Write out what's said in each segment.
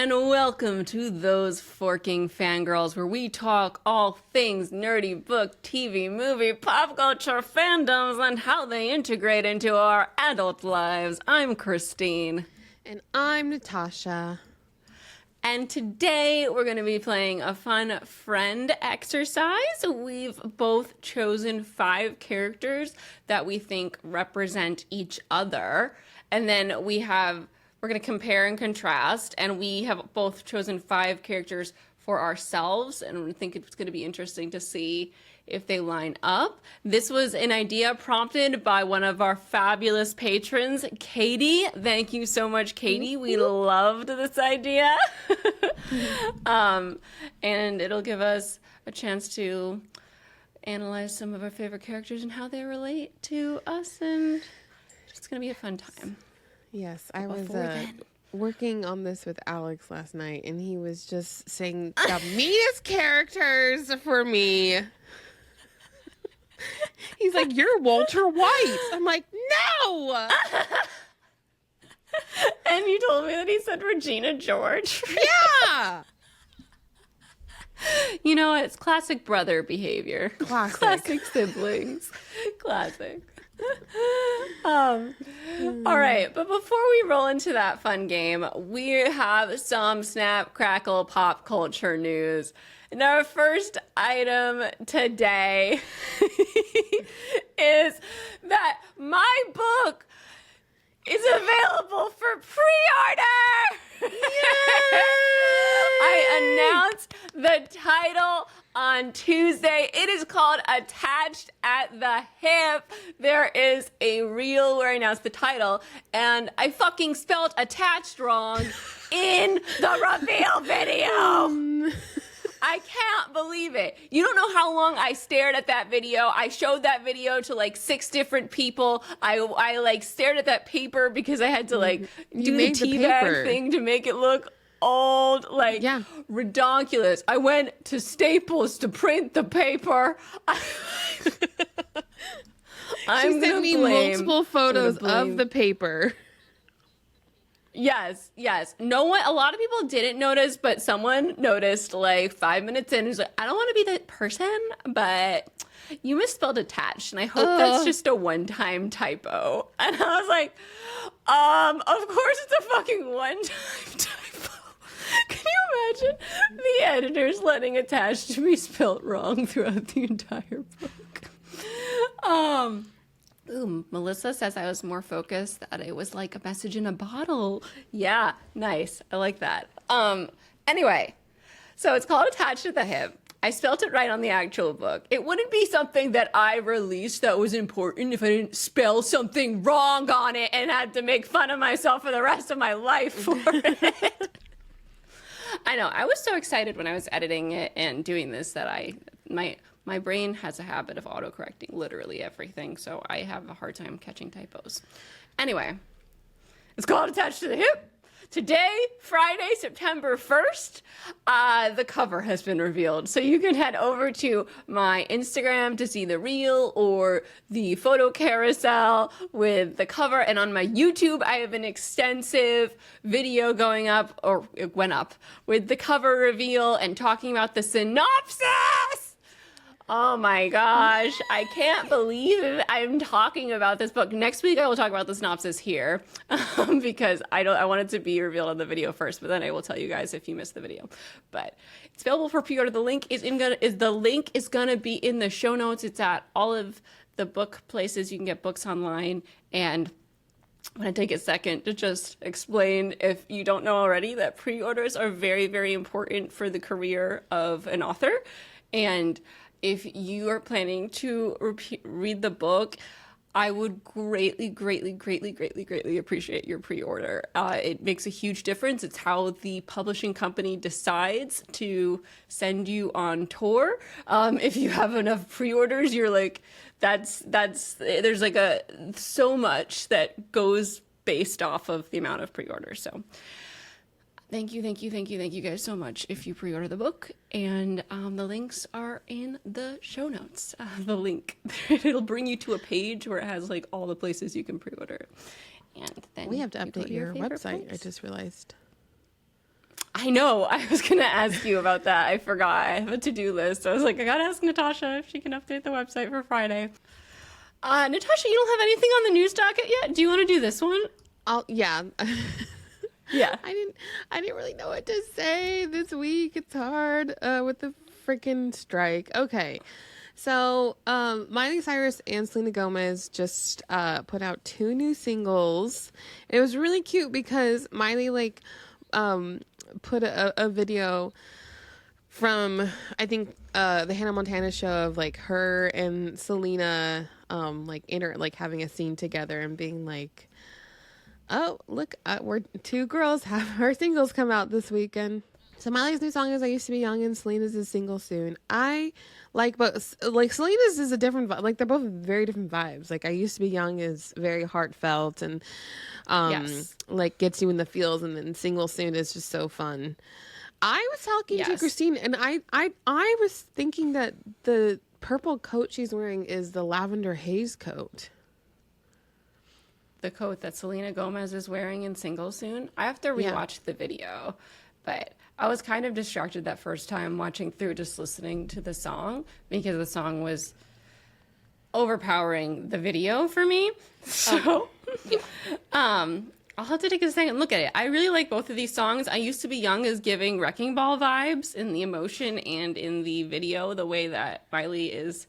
and welcome to Those Forking Fangirls, where we talk all things nerdy book, TV, movie, pop culture, fandoms, and how they integrate into our adult lives. I'm Christine. And I'm Natasha. And today we're going to be playing a fun friend exercise. We've both chosen 5 characters that we think represent each other. And then we're going to compare and contrast. And we have both chosen 5 characters for ourselves. And I think it's going to be interesting to see if they line up. This was an idea prompted by one of our fabulous patrons, Katie. Thank you so much, Katie. We loved this idea. And it'll give us a chance to analyze some of our favorite characters and how they relate to us. And it's going to be a fun time. Yes, I was working on this with Alex last night, and he was just saying the meanest characters for me. He's like, "You're Walter White." I'm like, "No." And you told me that he said Regina George. Yeah. You know, it's classic brother behavior. Classic siblings. Classic. All right, but before we roll into that fun game, we have some snap, crackle, pop culture news. And our first item today is that my book is available for pre-order. I announced the title on Tuesday. It is called Attached at the Hip. There is a reel where I announced the title, and I fucking spelled attached wrong in the reveal video. I can't believe it. You don't know how long I stared at that video. I showed that video to like 6 different people. I like stared at that paper because I had to like do the teabag thing to make it look old, like redonkulous. I went to Staples to print the paper. She sent me multiple photos of the paper. Yes. No one, a lot of people didn't notice, but someone noticed like 5 minutes in and was like, I don't want to be that person, but you misspelled attached, and I hope that's just a one-time typo. And I was like, of course it's a fucking one-time typo. Can you imagine the editors letting attached to be spelled wrong throughout the entire book? Ooh, Melissa says I was more focused, that it was like a message in a bottle. Yeah, nice. I like that. Anyway, so it's called Attached at the Hip. I spelled it right on the actual book. It wouldn't be something that I released that was important if I didn't spell something wrong on it and had to make fun of myself for the rest of my life for it. I know. I was so excited when I was editing it and doing this that my brain has a habit of autocorrecting literally everything, so I have a hard time catching typos. Anyway, it's called Attached to the Hip. Today, Friday, September 1st, the cover has been revealed. So you can head over to my Instagram to see the reel or the photo carousel with the cover. And on my YouTube, I have an extensive video going up, or it went up, with the cover reveal and talking about the synopsis. Oh my gosh, I can't believe I'm talking about this book. Next week I will talk about the synopsis here because I want it to be revealed on the video first, but then I will tell you guys if you missed the video. But it's available for pre-order. The link is gonna be in the show notes. It's at all of the book places you can get books online. And I want to take a second to just explain, if you don't know already, that pre-orders are very, very important for the career of an author. And if you are planning to read the book, I would greatly appreciate your pre-order. It makes a huge difference. It's how the publishing company decides to send you on tour. If you have enough pre-orders, you're like, there's like so much that goes based off of the amount of pre-orders. So thank you guys so much if you pre-order the book. And the links are in the show notes. The link, it'll bring you to a page where it has like all the places you can pre-order. And then we have to update your website. Place. I just realized. I know. I was going to ask you about that. I forgot. I have a to-do list. I was like, I got to ask Natasha if she can update the website for Friday. Natasha, you don't have anything on the news docket yet? Do you want to do this one? Yeah. Yeah. I didn't really know what to say this week. It's hard with the freaking strike. Okay. So, Miley Cyrus and Selena Gomez just put out 2 new singles. It was really cute because Miley put a video from, I think, the Hannah Montana show of like her and Selena having a scene together and being like, oh, look, we're 2 girls have our singles come out this weekend. So Miley's new song is I Used to Be Young and Selena's is Single Soon. I like both. Like Selena's is a different vibe. Like they're both very different vibes. Like I Used to Be Young is very heartfelt and Yes. like gets you in the feels, and then Single Soon is just so fun. I was talking to Christine and I was thinking that the purple coat she's wearing is the lavender haze coat. The coat that Selena Gomez is wearing in Single Soon. I have to rewatch the video, but I was kind of distracted that first time watching through, just listening to the song, because the song was overpowering the video for me. So I'll have to take a second and look at it. I really like both of these songs. I Used to Be Young is giving Wrecking Ball vibes in the emotion and in the video, the way that Miley is,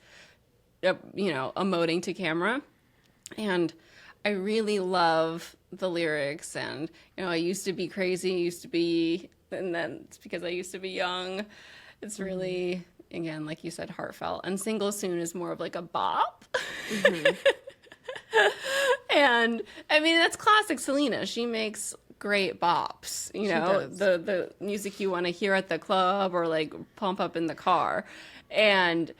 emoting to camera. And I really love the lyrics, and I used to be crazy, and then it's because I used to be young. It's really, again, like you said, heartfelt. And Single Soon is more of like a bop. Mm-hmm. And I mean, that's classic Selena. She makes great bops, the music you want to hear at the club or like pump up in the car. And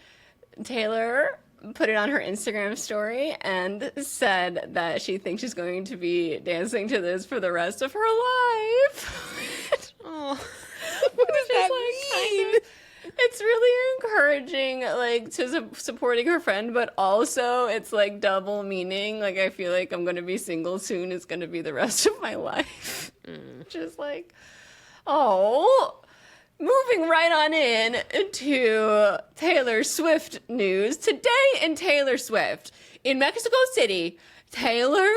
Taylor put it on her Instagram story and said that she thinks she's going to be dancing to this for the rest of her life. Oh, what does that mean? It's really encouraging, like, to supporting her friend, but also it's like double meaning. Like, I feel like I'm going to be single soon. It's going to be the rest of my life. Just like, oh. Moving right on in to Taylor Swift news. Today in Taylor Swift, in Mexico City, Taylor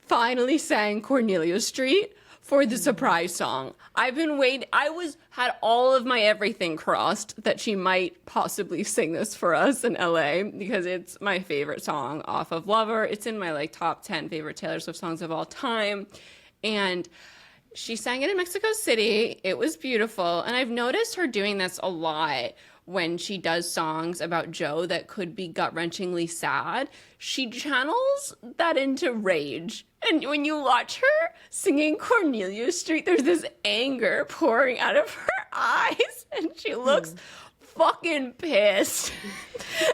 finally sang Cornelia Street for the surprise song. I've been waiting. Had all of my everything crossed that she might possibly sing this for us in LA, because it's my favorite song off of Lover. It's in my top 10 favorite Taylor Swift songs of all time. And she sang it in Mexico City. It was beautiful. And I've noticed her doing this a lot when she does songs about Joe that could be gut-wrenchingly sad. She channels that into rage. And when you watch her singing Cornelia Street, there's this anger pouring out of her eyes. And she looks fucking pissed.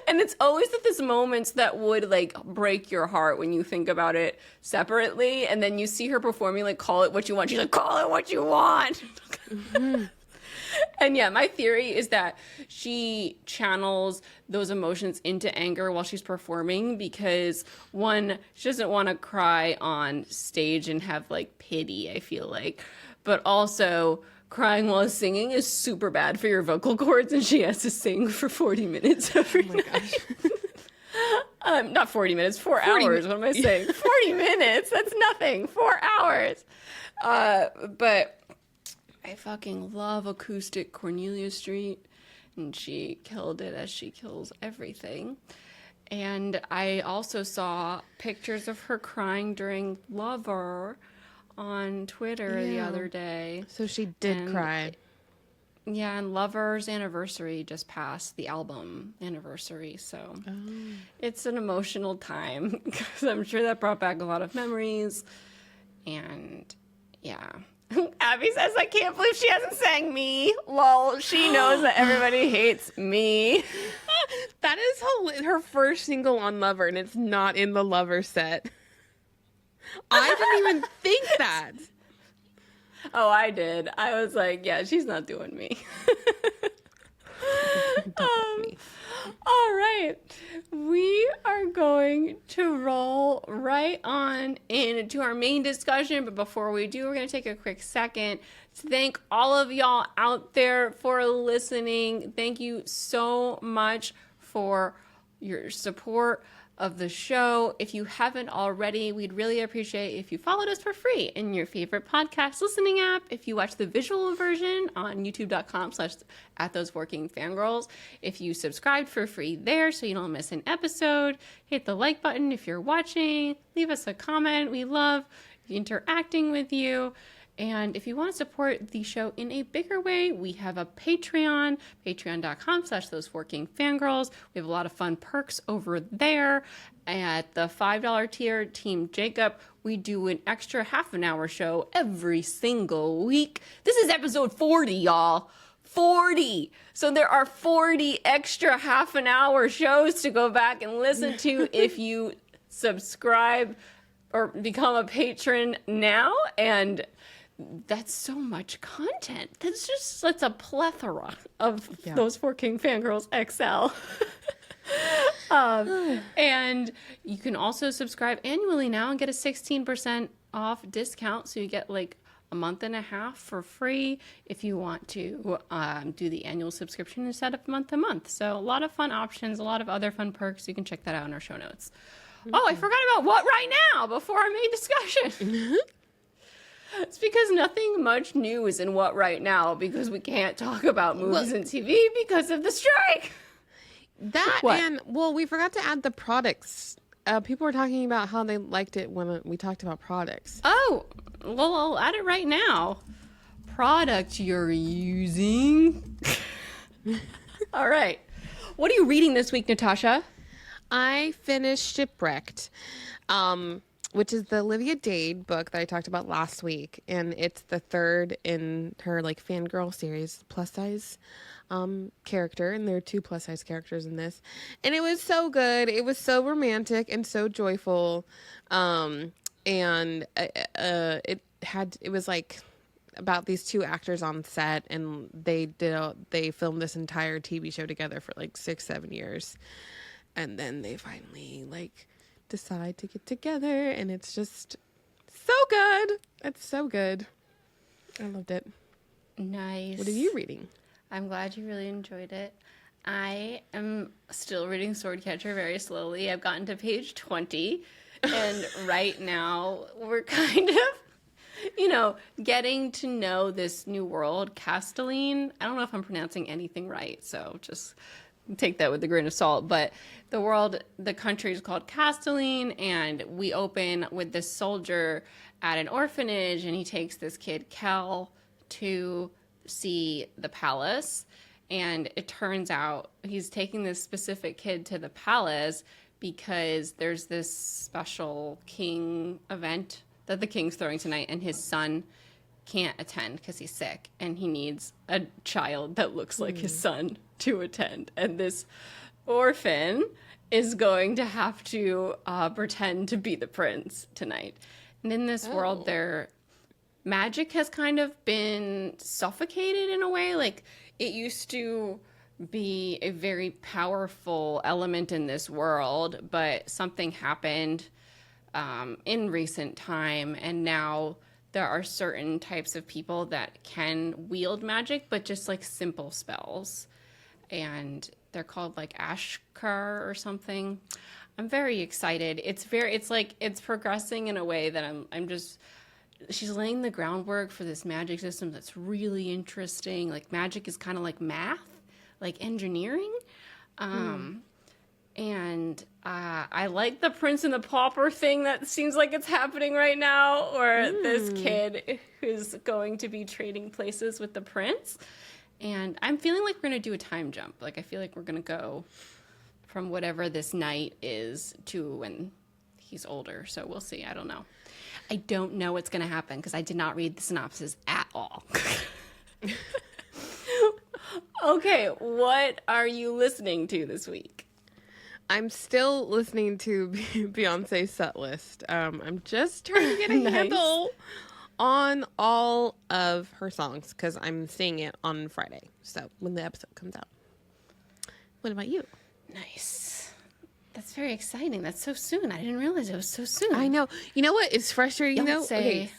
And it's always at these moments that would break your heart when you think about it separately, and then you see her performing Call It What You Want. She's like, call it what you want. Mm-hmm. And yeah, my theory is that she channels those emotions into anger while she's performing, because one, she doesn't want to cry on stage and have pity, I feel like, but also crying while singing is super bad for your vocal cords, and she has to sing for 40 minutes every night. Not 40 minutes, 4 hours. What am I saying? 40 minutes. That's nothing. 4 hours. But I fucking love acoustic Cornelia Street, and she killed it as she kills everything. And I also saw pictures of her crying during Lover on Twitter the other day. So she did cry. Yeah, and Lover's anniversary just passed, the album anniversary. So it's an emotional time, because I'm sure that brought back a lot of memories. And yeah. Abby says, I can't believe she hasn't sang Me. Lol, she knows that everybody hates Me. That is her first single on Lover, and it's not in the Lover set. I didn't even think that. Oh, I did. I was like, yeah, she's not doing Me. Don't let me. All right. We are going to roll right on into our main discussion. But before we do, we're going to take a quick second to thank all of y'all out there for listening. Thank you so much for your support of the show. If you haven't already, we'd really appreciate if you followed us for free in your favorite podcast listening app. If you watch the visual version on youtube.com/@thoseworkingfangirls. If you subscribed for free there so you don't miss an episode, hit the like button if you're watching, leave us a comment. We love interacting with you. And if you want to support the show in a bigger way, we have a Patreon, patreon.com/thoseworkingfangirls. We have a lot of fun perks over there. At the $5 tier, Team Jacob, we do an extra half an hour show every single week. This is episode 40, y'all. 40. So there are 40 extra half an hour shows to go back and listen to if you subscribe or become a patron now. And that's so much content. That's a plethora of Those Working Fangirls XL. And you can also subscribe annually now and get a 16% off discount. So you get like a month and a half for free if you want to do the annual subscription instead of month to month. So a lot of fun options, a lot of other fun perks. You can check that out in our show notes. Mm-hmm. Oh, I forgot about what right now before our main discussion. It's because nothing much new is in what right now because we can't talk about movies and TV because of the strike. We forgot to add the products. People were talking about how they liked it when we talked about products. Oh, well, I'll add it right now. Product you're using. All right. What are you reading this week, Natasha? I finished Shipwrecked, which is the Olivia Dade book that I talked about last week. And it's the third in her like fangirl series, plus size character. And there are 2 plus size characters in this. And it was so good. It was so romantic and so joyful. And it was like about these 2 actors on set, and they filmed this entire TV show together for like 6-7 years. And then they finally like decide to get together, and it's just so good. It's so good. I loved it. Nice. What are you reading? I'm glad you really enjoyed it. I am still reading Swordcatcher very slowly. I've gotten to page 20, and right now we're kind of, getting to know this new world, Castelline. I don't know if I'm pronouncing anything right, so just take that with a grain of salt. But the country is called Castelline, and we open with this soldier at an orphanage, and he takes this kid, Kel, to see the palace. And it turns out he's taking this specific kid to the palace because there's this special king event that the king's throwing tonight, and his son can't attend because he's sick, and he needs a child that looks like his son to attend. And this orphan is going to have to pretend to be the prince tonight. And in this world, their magic has kind of been suffocated in a way. Like, it used to be a very powerful element in this world, but something happened in recent time, and now there are certain types of people that can wield magic, but just like simple spells. And they're called like Ashkar or something. I'm very excited. It's progressing in a way that she's laying the groundwork for this magic system that's really interesting. Like, magic is kind of like math, like engineering. And I like the Prince and the Pauper thing that seems like it's happening right now, or this kid who's going to be trading places with the prince. And I'm feeling like we're going to do a time jump. Like, I feel like we're going to go from whatever this night is to when he's older. So we'll see. I don't know. I don't know what's going to happen because I did not read the synopsis at all. Okay, what are you listening to this week? I'm still listening to Beyonce's set list. I'm just trying to get a handle on all of her songs because I'm seeing it on Friday. So when the episode comes out. What about you? Nice. That's very exciting. That's so soon. I didn't realize it was so soon. I know. You know what? It's frustrating though. Beyonce. Okay,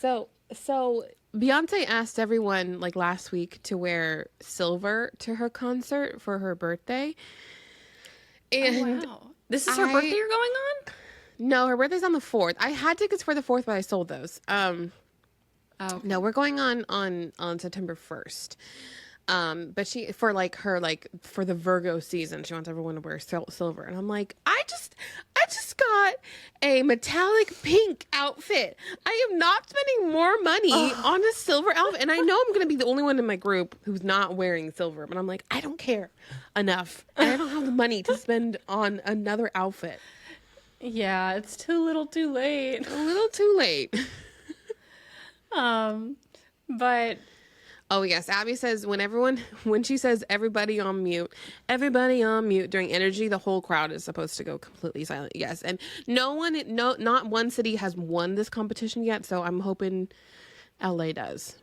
so Beyonce asked everyone like last week to wear silver to her concert for her birthday. And wow. This is her birthday you're going on? No, her birthday's on the 4th. I had tickets for the 4th, but I sold those. Okay. No, we're going on September 1st. But she for the Virgo season, she wants everyone to wear silver, and I'm like, I just got a metallic pink outfit. I am not spending more money on a silver outfit, and I know I'm gonna be the only one in my group who's not wearing silver, but I'm like, I don't care enough, and I don't have the money to spend on another outfit. Yeah, it's too little, too late. A little too late. But oh yes, Abby says when she says everybody on mute during energy, the whole crowd is supposed to go completely silent. Yes, and not one city has won this competition yet, so I'm hoping LA does.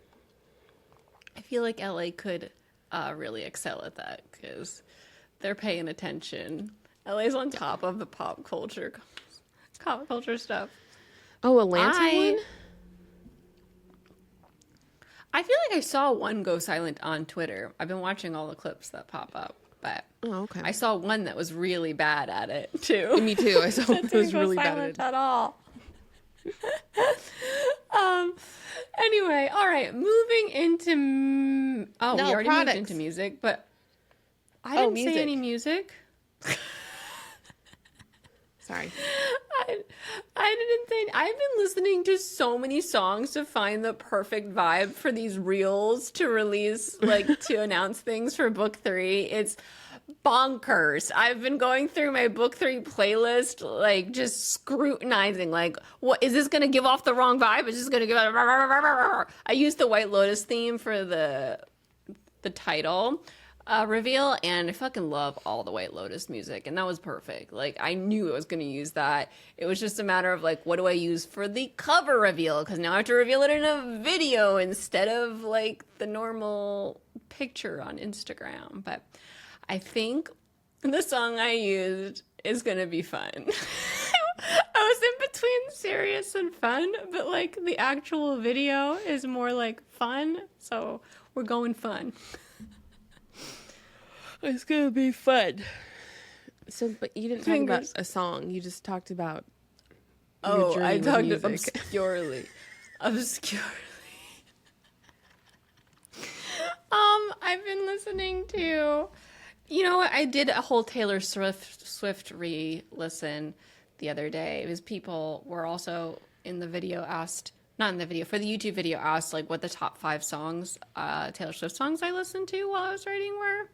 I feel like LA could really excel at that because they're paying attention. LA's on top of the pop culture stuff. Oh, Atlanta won? I feel like I saw one go silent on Twitter. I've been watching all the clips that pop up, but okay. I saw one that was really bad at it too. Me too. I saw it was really bad at it at all. Anyway, all right. Moving into we already moved into music, but I didn't say any music. Sorry. I didn't think I've been listening to so many songs to find the perfect vibe for these reels to release, like to announce things for book 3. It's bonkers. I've been going through my book 3 playlist, like just scrutinizing, like, what is this going to give off the wrong vibe? Is this going to give out? I used the White Lotus theme for the title reveal, and I fucking love all the White Lotus music, and that was perfect. Like, I knew I was going to use that. It was just a matter of like, what do I use for the cover reveal? Because now I have to reveal it in a video instead of like the normal picture on Instagram. But I think the song I used is going to be fun. I was in between serious and fun, but like the actual video is more like fun, so we're going fun. It's gonna be fun. So, but you didn't talk about a song. You just talked about. Oh, I talked obscurely. I've been listening to. You know what? I did a whole Taylor Swift re-listen the other day. Because people were also in the video asked, not in the video, for the YouTube video asked like what the top 5 songs, Taylor Swift songs I listened to while I was writing were.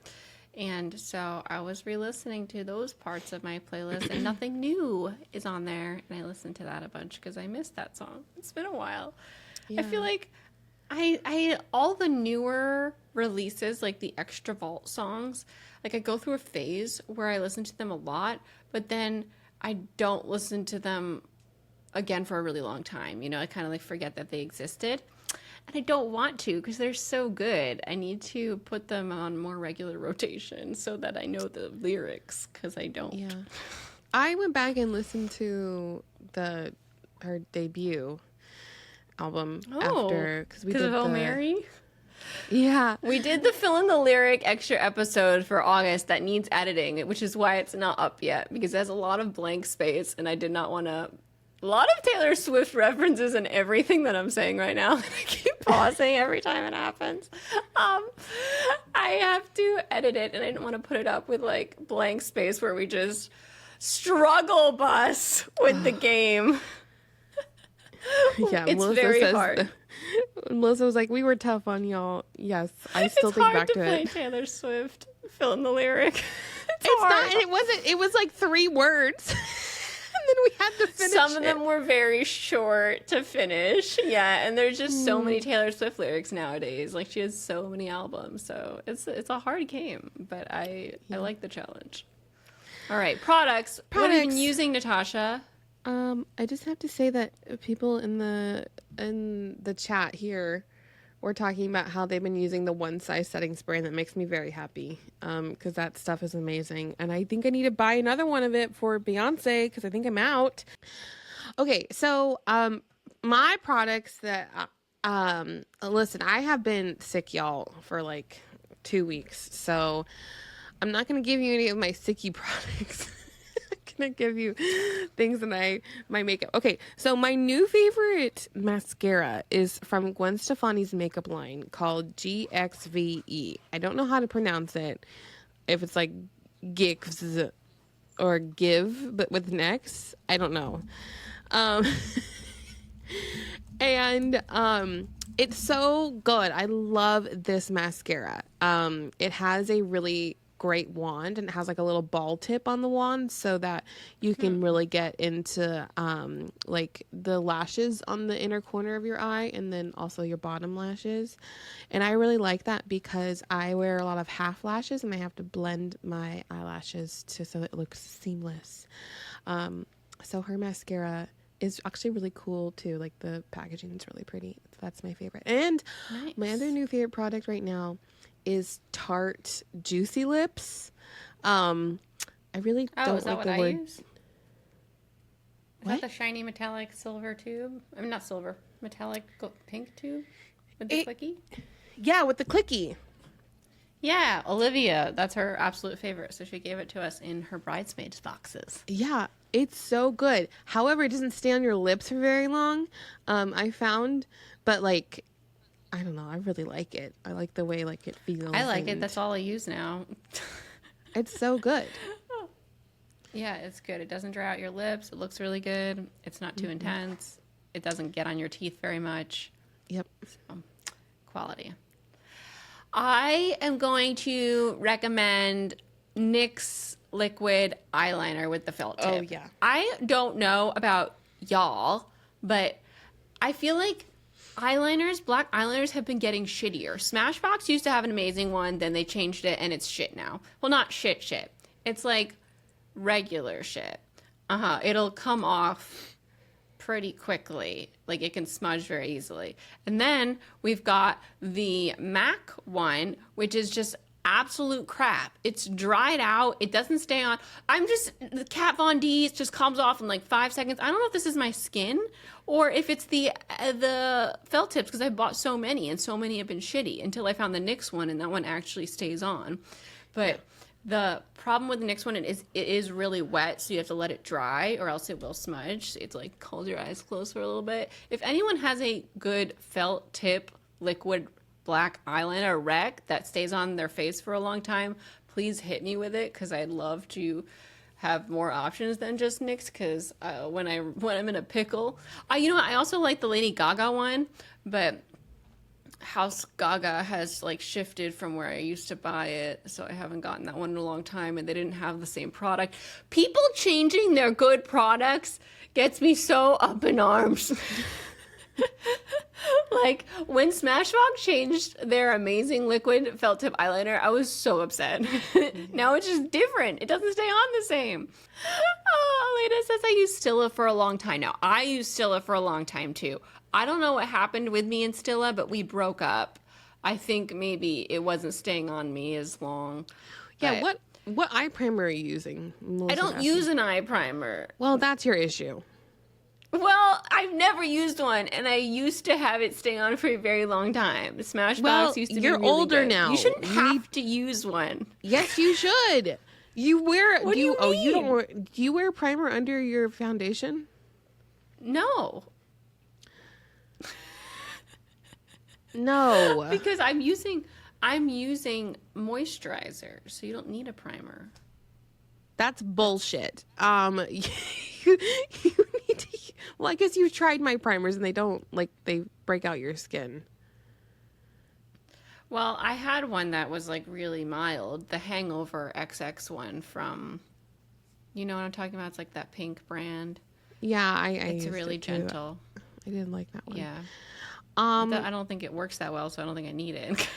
And so I was re-listening to those parts of my playlist, and Nothing New is on there. And I listened to that a bunch because I missed that song. It's been a while. Yeah. I feel like I all the newer releases, like the Extra Vault songs, like I go through a phase where I listen to them a lot, but then I don't listen to them again for a really long time. You know, I kind of like forget that they existed. And I don't want to because they're so good. I need to put them on more regular rotation so that I know the lyrics because I don't. Yeah. I went back and listened to her debut album after because we did of Mary. Yeah, we did the fill in the lyric extra episode for August that needs editing, which is why it's not up yet because it has a lot of blank space, and I did not want to. A lot of Taylor Swift references in everything that I'm saying right now. I keep pausing every time it happens. I have to edit it, and I didn't want to put it up with like blank space where we just struggle bus with the game. Yeah, it's Melissa very hard. Melissa was like, "We were tough on y'all." Yes, I still think back to it. It's hard to play Taylor Swift. Fill in the lyric. It's not. And it wasn't. It was like 3 words. And then we had to finish Some of them were very short to finish. Yeah, and there's just so many Taylor Swift lyrics nowadays. Like, she has so many albums. So it's a hard game, but I like the challenge. All right, products. What have you been using, Natasha? I just have to say that people in the chat here were talking about how they've been using the One Size setting spray, and that makes me very happy because that stuff is amazing. And I think I need to buy another one of it for Beyonce because I think I'm out. Okay, so my products that listen, I have been sick, y'all, for like 2 weeks, so I'm not gonna give you any of my sicky products. Gonna give you things that my makeup. Okay, so my new favorite mascara is from Gwen Stefani's makeup line called GXVE. I don't know how to pronounce it. If it's like Gives or Give, but with an X, I don't know. And it's so good. I love this mascara. It has a really great wand, and it has like a little ball tip on the wand so that you can really get into like the lashes on the inner corner of your eye, and then also your bottom lashes. And I really like that because I wear a lot of half lashes and I have to blend my eyelashes so it looks seamless. So her mascara is actually really cool too. Like the packaging is really pretty. So that's my favorite. And my other new favorite product right now is Tarte Juicy Lips. I really don't like the word. Is that the shiny metallic silver tube? I mean, not silver, metallic pink tube with the clicky? Yeah, with the clicky. Yeah, Olivia, that's her absolute favorite. So she gave it to us in her bridesmaids boxes. Yeah, it's so good. However, it doesn't stay on your lips for very long. I found, but like, I don't know. I really like it. I like the way like it feels. I like it. That's all I use now. It's so good. Yeah, it's good. It doesn't dry out your lips. It looks really good. It's not too intense. It doesn't get on your teeth very much. Yep. So, quality. I am going to recommend NYX liquid eyeliner with the felt tip. Oh, yeah. I don't know about y'all, but I feel like black eyeliners have been getting shittier. Smashbox used to have an amazing one, then they changed it and it's shit now. Well, not shit. It's like regular shit. It'll come off pretty quickly. Like it can smudge very easily. And then we've got the MAC one, which is just absolute crap. It's dried out. It doesn't stay on. The Kat Von D just comes off in like 5 seconds. I don't know if this is my skin or if it's the felt tips because I bought so many and so many have been shitty until I found the NYX one and that one actually stays on. But the problem with the NYX one is it is really wet, so you have to let it dry or else it will smudge. So it's like hold your eyes closed for a little bit. If anyone has a good felt tip liquid black eyeliner rec that stays on their face for a long time, please hit me with it because I'd love to have more options than just NYX because when I'm in a pickle. I also like the Lady Gaga one, but House Gaga has like shifted from where I used to buy it, so I haven't gotten that one in a long time, and they didn't have the same product. People changing their good products gets me so up in arms. Like when Smashbox changed their amazing liquid felt tip eyeliner, I was so upset. Now it's just different. It doesn't stay on the same. Oh, Leda says I used Stila for a long time now. I used Stila for a long time too. I don't know what happened with me and Stila, but we broke up. I think maybe it wasn't staying on me as long. Yeah, what eye primer are you using? I don't use an eye primer. Well, that's your issue. Well, I've never used one, and I used to have it stay on for a very long time. Smashbox used to be really older good. now. You shouldn't have to use one. Yes, you should. You wear. What do you mean? You don't wear. Do you wear primer under your foundation? No. No. Because I'm using moisturizer, so you don't need a primer. That's bullshit. You need to. Well, I guess you've tried my primers and they don't they break out your skin. Well, I had one that was like really mild, the Hangover XX one from, you know what I'm talking about? It's like that pink brand. Yeah, it's really gentle. I didn't like that one. Yeah. I don't think it works that well, so I don't think I need it.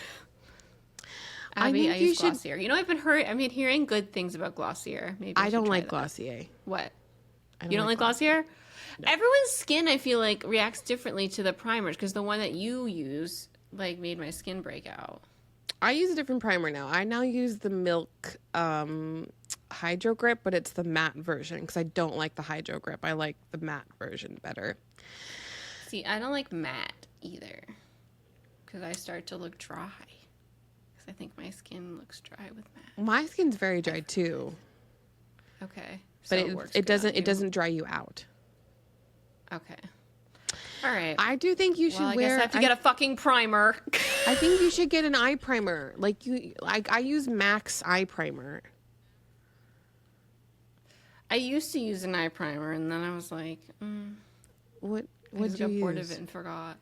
I use Glossier. You know, I've been hearing good things about Glossier. Maybe I don't like Glossier. What? You don't like Glossier? No. Everyone's skin, I feel like, reacts differently to the primers because the one that you use, like made my skin break out. I use a different primer now. I now use the Milk Hydro Grip, but it's the matte version because I don't like the Hydro Grip. I like the matte version better. See, I don't like matte either because I start to look dry. Because I think my skin looks dry with matte. My skin's very dry too. Okay. But So it doesn't dry you out. Okay. All right. I do think you should I guess I have to get a fucking primer. I think you should get an eye primer. I use Max eye primer. I used to use an eye primer, and then I was like, What I did just you got use? bored of it and forgot.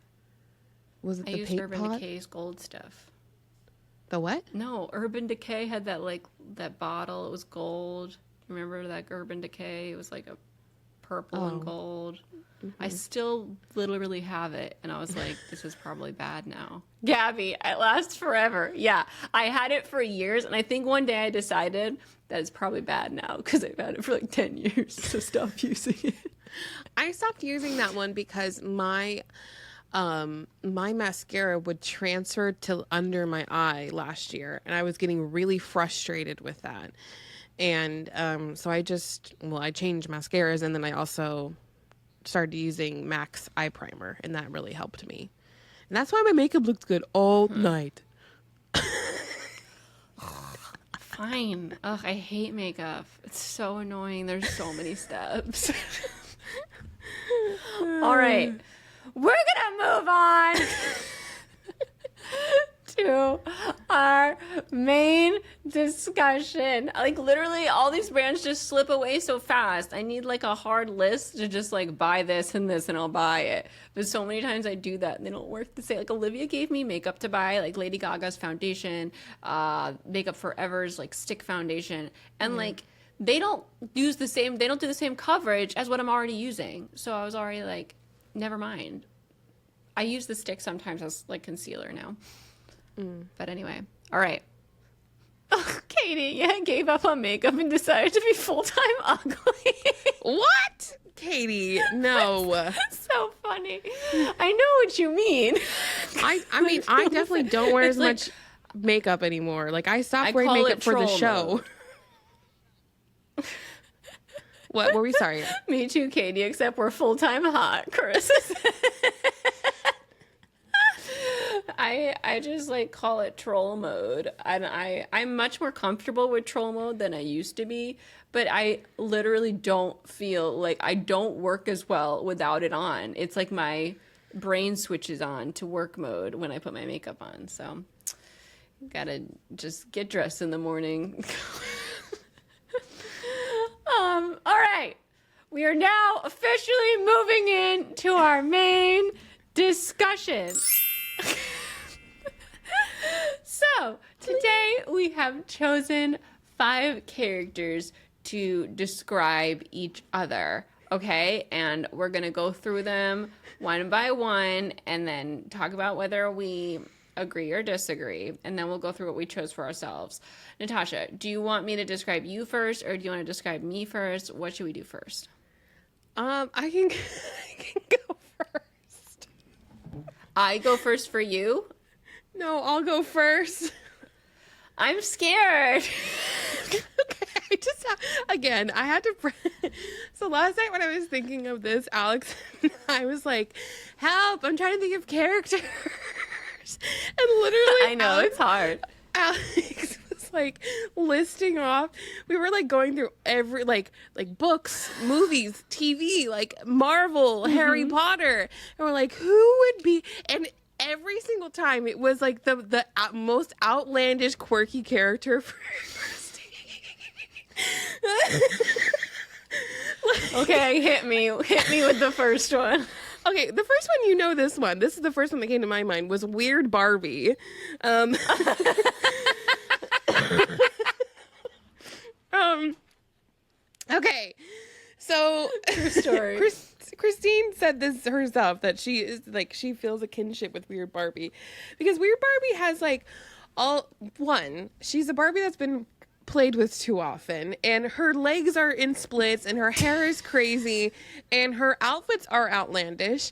Was it I the used paint Urban pot? Decay's gold stuff. The what? No, Urban Decay had that bottle. It was gold. Remember that Urban Decay? It was like a purple and gold. Mm-hmm. I still literally have it, and I was like, this is probably bad now. Gabby, it lasts forever. Yeah, I had it for years, and I think one day I decided that it's probably bad now because I've had it for like 10 years, so stop using it. I stopped using that one because my mascara would transfer to under my eye last year, and I was getting really frustrated with that. And so I changed mascaras, and then I also started using Max eye primer, and that really helped me. And that's why my makeup looks good all night. Fine. Ugh, I hate makeup. It's so annoying. There's so many steps. All right. We're going to move on to our main discussion. Like, literally, all these brands just slip away so fast. I need, like, a hard list to just, like, buy this, and I'll buy it. But so many times I do that, and they don't work the same. Like, Olivia gave me makeup to buy, like Lady Gaga's foundation, Makeup Forever's, like, stick foundation. And, like, they don't do the same coverage as what I'm already using. So I was already like, never mind. I use the stick sometimes as, like, concealer now. But anyway, all right. Oh, Katie, yeah, gave up on makeup and decided to be full-time ugly. What? Katie, no. So funny. I know what you mean. I mean, I definitely don't wear as much makeup anymore. Like, I stopped wearing makeup for the show. What were we? Sorry. Me too, Katie, except we're full-time hot, Chris. I just like call it troll mode. I'm much more comfortable with troll mode than I used to be, but I literally don't feel like I don't work as well without it on. It's like my brain switches on to work mode when I put my makeup on. So gotta just get dressed in the morning. All right. We are now officially moving into our main discussion. So, today we have chosen 5 characters to describe each other, okay? And we're going to go through them one by one and then talk about whether we agree or disagree. And then we'll go through what we chose for ourselves. Natasha, do you want me to describe you first or do you want to describe me first? What should we do first? I can go first. I go first for you? No, I'll go first. I'm scared. Okay, I had to. So last night when I was thinking of this, Alex, I was like, "Help! I'm trying to think of characters." And literally, I know it's hard. Alex was like listing off. We were like going through every like books, movies, TV, like Marvel, Harry Potter, and we're like, who would be and. Every single time it was like the most outlandish, quirky character for Okay, hit me with the first one. Okay, the first one, you know this one. This is the first one that came to my mind was Weird Barbie. Okay, so True story. Christine said this herself that she is like she feels a kinship with Weird Barbie because Weird Barbie has like she's a Barbie that's been played with too often and her legs are in splits and her hair is crazy and her outfits are outlandish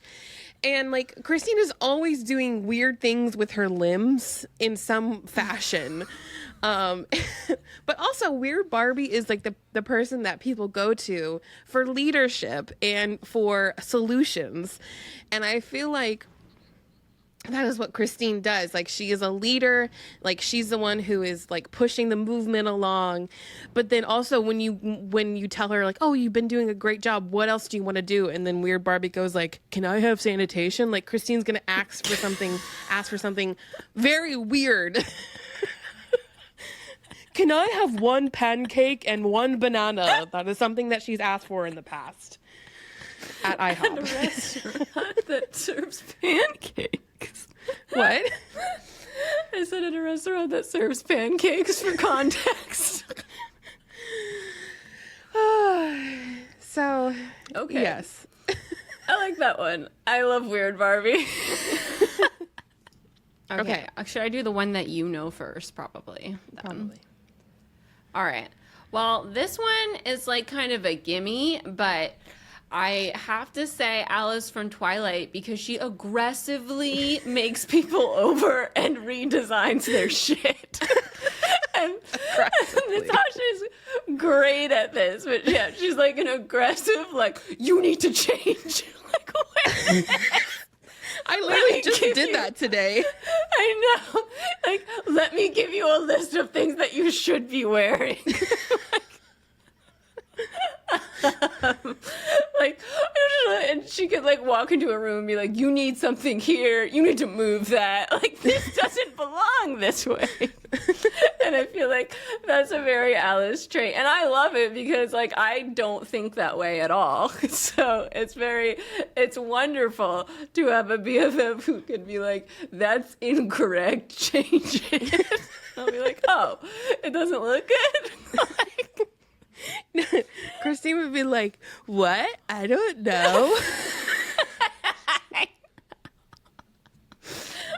And like Christine is always doing weird things with her limbs in some fashion. But also Weird Barbie is like the person that people go to for leadership and for solutions. And I feel like that is what Christine does. Like, she is a leader. Like, she's the one who is like pushing the movement along. But then also when you tell her like, oh, you've been doing a great job, what else do you want to do? And then Weird Barbie goes like, can I have sanitation? Like, Christine's gonna ask for something very weird. Can I have one pancake and one banana? That is something that she's asked for in the past at IHOP. At a restaurant that serves pancakes. What? I said at a restaurant that serves pancakes for context. So, okay. Yes. I like that one. I love Weird Barbie. Okay. Should I do the one that you know first, probably? Probably. All right. Well, this one is like kind of a gimme, but I have to say Alice from Twilight because she aggressively makes people over and redesigns their shit. and Natasha's great at this, but yeah, she's like an aggressive, like, you need to change. Like, what? I literally just did that today. I know. Like, let me give you a list of things that you should be wearing. like, and she could like walk into a room and be like, you need something here. You need to move that. Like, this doesn't belong this way. And I feel like that's a very Alice trait. And I love it because like, I don't think that way at all. So it's wonderful to have a BFF who could be like, that's incorrect. Change it. I'll be like, oh, it doesn't look good. Like, Christine would be like, what? I don't know.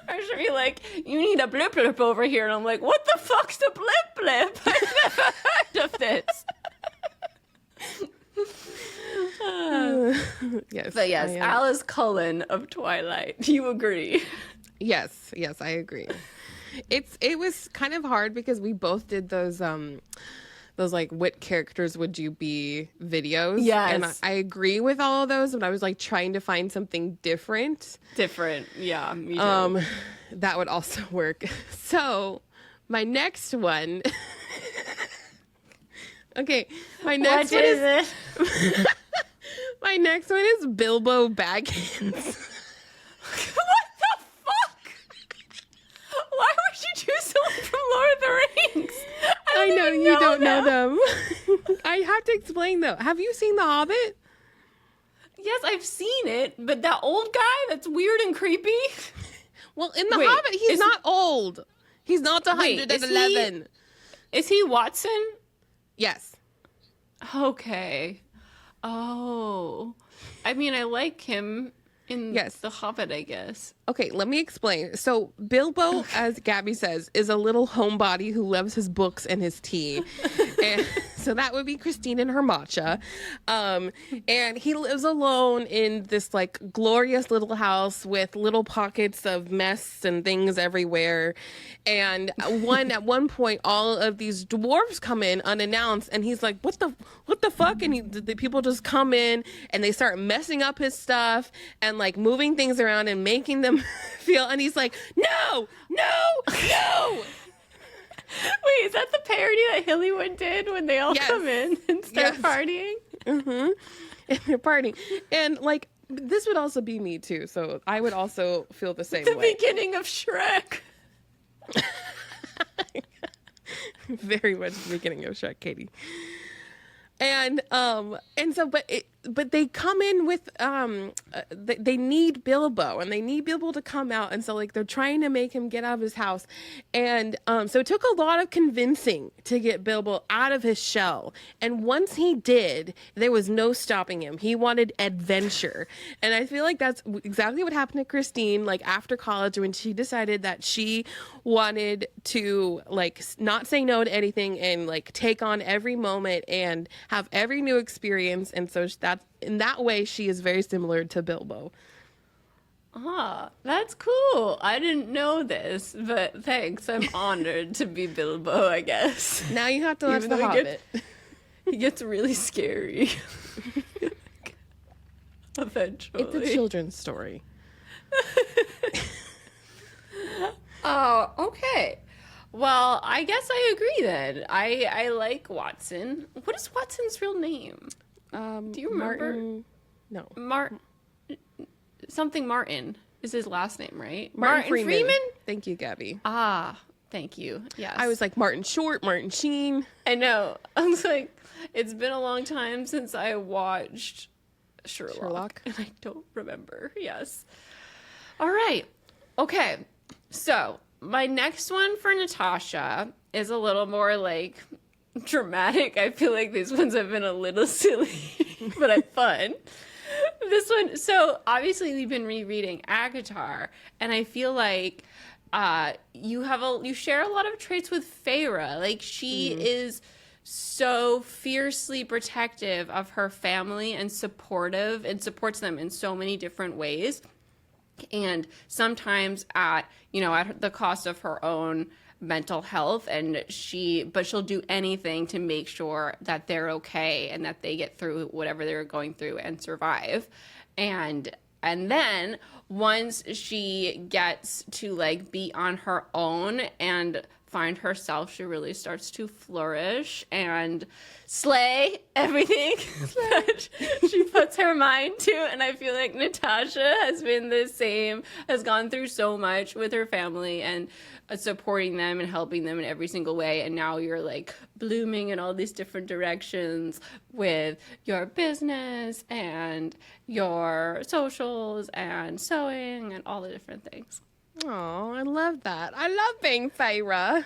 Or she'd be like, you need a blip blip over here. And I'm like, what the fuck's a blip blip? I've never heard of this. Yes. But yes, Alice Cullen of Twilight. Do you agree? Yes, I agree. It was kind of hard because we both did those like what characters would you be videos. Yes. And I agree with all of those, but I was like trying to find something different. Yeah, me too. That would also work. So my next one. Okay, my next one is it? my next one is Bilbo Baggins. What the fuck? Why would you choose someone from Lord of the Rings? I know you don't know them. I have to explain though. Have you seen The Hobbit? Yes, I've seen it, but that old guy that's weird and creepy. Well, in The Hobbit, he's not old. He's not 111. Is he Watson? Yes. Okay. Oh. I mean, I like him in The Hobbit, I guess. Okay, let me explain. So Bilbo, as Gabby says, is a little homebody who loves his books and his tea. And so that would be Christine and her matcha. And he lives alone in this like glorious little house with little pockets of mess and things everywhere. And at one point, all of these dwarves come in unannounced, and he's like, "What the fuck?" And the people just come in and they start messing up his stuff and like moving things around and making them feel. And he's like, "No, no, no." Wait, is that the parody that Hillywood did when they all come in and start partying? Mm-hmm. And they're partying. And like, this would also be me too. So I would also feel the same way. The beginning of Shrek. Very much the beginning of Shrek, Katie. And so, but they come in with, they need Bilbo, and they need Bilbo to come out. And so like, they're trying to make him get out of his house. And, so it took a lot of convincing to get Bilbo out of his shell. And once he did, there was no stopping him. He wanted adventure. And I feel like that's exactly what happened to Christine, like after college, when she decided that she wanted to like not say no to anything and like take on every moment and have every new experience. And so that in that way, she is very similar to Bilbo. Ah, that's cool. I didn't know this, but thanks. I'm honored to be Bilbo, I guess. Now you have to watch Even The though Hobbit. He gets really scary. Eventually. It's a children's story. Oh, okay. Well, I guess I agree then. I like Watson. What is Watson's real name? Do you remember? Martin... No. Something Martin is his last name, right? Martin Freeman? Thank you, Gabby. Ah, thank you. Yes. I was like, Martin Short, Martin Sheen. I know. I was like, it's been a long time since I watched Sherlock. And I don't remember. Yes. All right. Okay. So my next one for Natasha is a little more like dramatic. I feel like these ones have been a little silly, but I'm fun. This one, so obviously we've been rereading Agatar, and I feel like you share a lot of traits with Feyre. Like she is so fiercely protective of her family and supportive, and supports them in so many different ways. And sometimes at the cost of her own mental health, but she'll do anything to make sure that they're okay and that they get through whatever they're going through and survive. And then once she gets to like be on her own and find herself, she really starts to flourish and slay everything that she puts her mind to. And I feel like Natasha has been the same, has gone through so much with her family and supporting them and helping them in every single way. And now you're like blooming in all these different directions with your business and your socials and sewing and all the different things. Oh, I love that. I love being Feyre.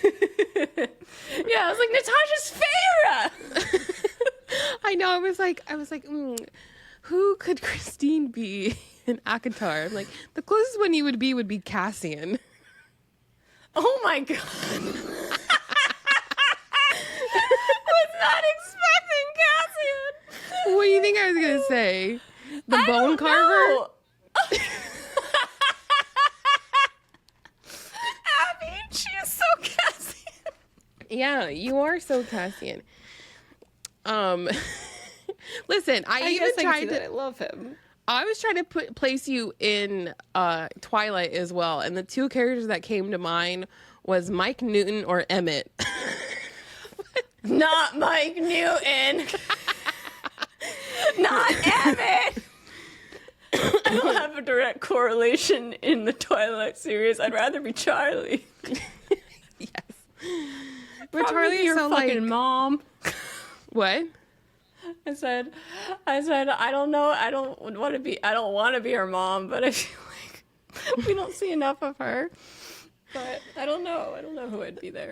Yeah, I was like, Natasha's Feyre! I know. I was like, who could Christine be in Akatar? I'm like, the closest one you would be Cassian. Oh my god. I was not expecting Cassian. What do you think I was going to say? The bone carver? Abby, she is so Cassian. Yeah, you are so Cassian. Listen, I even tried to. I love him. I was trying to place you in Twilight as well, and the two characters that came to mind was Mike Newton or Emmett. Not Mike Newton. Not Emmett. I don't have a direct correlation in the Twilight series. I'd rather be Charlie. Yes, but Probably Charlie is your so fucking like mom. what? I said, I don't know. I don't want to be her mom, but I feel like we don't see enough of her. But I don't know. I don't know who would be there.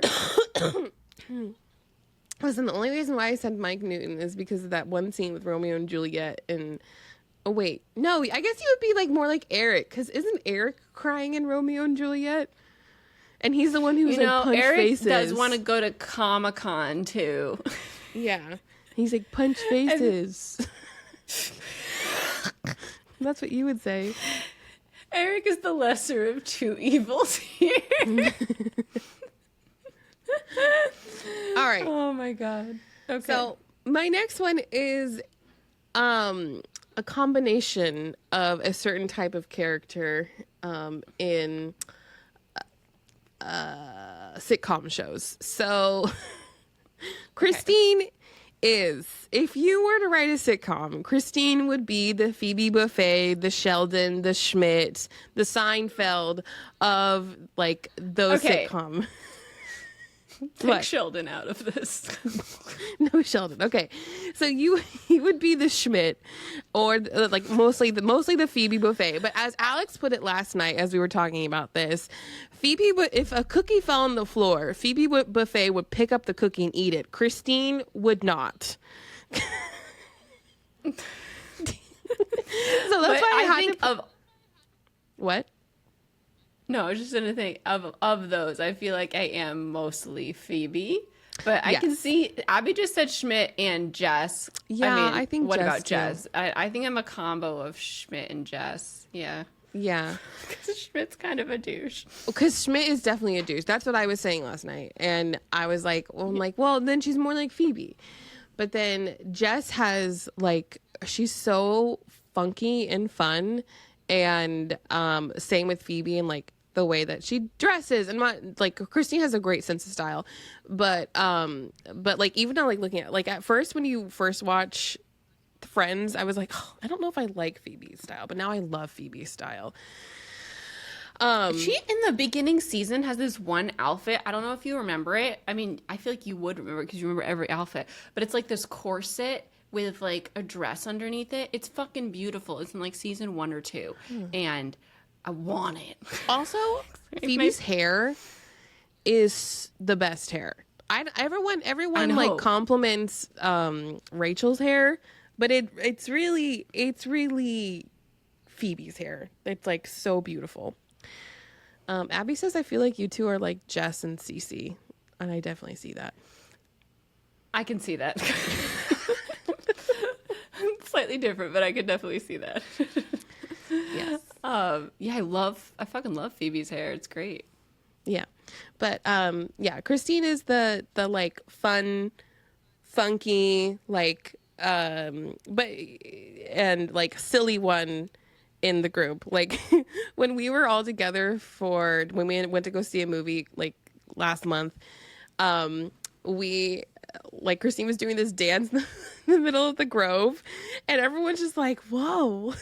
Listen, the only reason why I said Mike Newton is because of that one scene with Romeo and Juliet. And oh wait, no, I guess he would be like more like Eric, because isn't Eric crying in Romeo and Juliet? And he's the one who's like punch Eric faces. does want to go to Comic-Con too. Yeah. He's like, punch faces. That's what you would say. Eric is the lesser of two evils here. All right. Oh my god. Okay. So my next one is a combination of a certain type of character in sitcom shows. So Christine is, if you were to write a sitcom, Christine would be the Phoebe Buffay, the Sheldon, the Schmidt, the Seinfeld of like those sitcom. Take Sheldon out of this. No Sheldon. Okay, so he would be the Schmidt, or like mostly the Phoebe Buffay. But as Alex put it last night, as we were talking about this, if a cookie fell on the floor, Phoebe Buffay would pick up the cookie and eat it. Christine would not. So that's why I think of what. No, I was just gonna think of those. I feel like I am mostly Phoebe. But I can see Abby just said Schmidt and Jess. Yeah, I think what Jess about too. Jess? I think I'm a combo of Schmidt and Jess. Yeah. Yeah. Because Schmidt's kind of a douche. Because Schmidt is definitely a douche. That's what I was saying last night. And I was like, well, then she's more like Phoebe. But then Jess has like, she's so funky and fun. And same with Phoebe and like the way that she dresses. And like Christine has a great sense of style. But like even now, like looking at, like at first when you first watch Friends, I was like, oh, I don't know if I like Phoebe's style, but now I love Phoebe's style. She in the beginning season has this one outfit. I don't know if you remember it. I mean, I feel like you would remember it because you remember every outfit. But it's like this corset with like a dress underneath it. It's fucking beautiful. It's in like season 1 or 2, and I want it. Also, Phoebe's hair is the best hair. Everyone like compliments Rachel's hair. But it's really Phoebe's hair. It's like so beautiful. Abby says, I feel like you two are like Jess and Cece. And I definitely see that. I can see that. Slightly different, but I could definitely see that. Yes. Yeah, I fucking love Phoebe's hair. It's great. Yeah. But yeah, Christine is the like fun, funky, like but and like silly one in the group. Like when we were all together when we went to go see a movie like last month, we like Christine was doing this dance in the middle of the grove, and everyone's just like, whoa,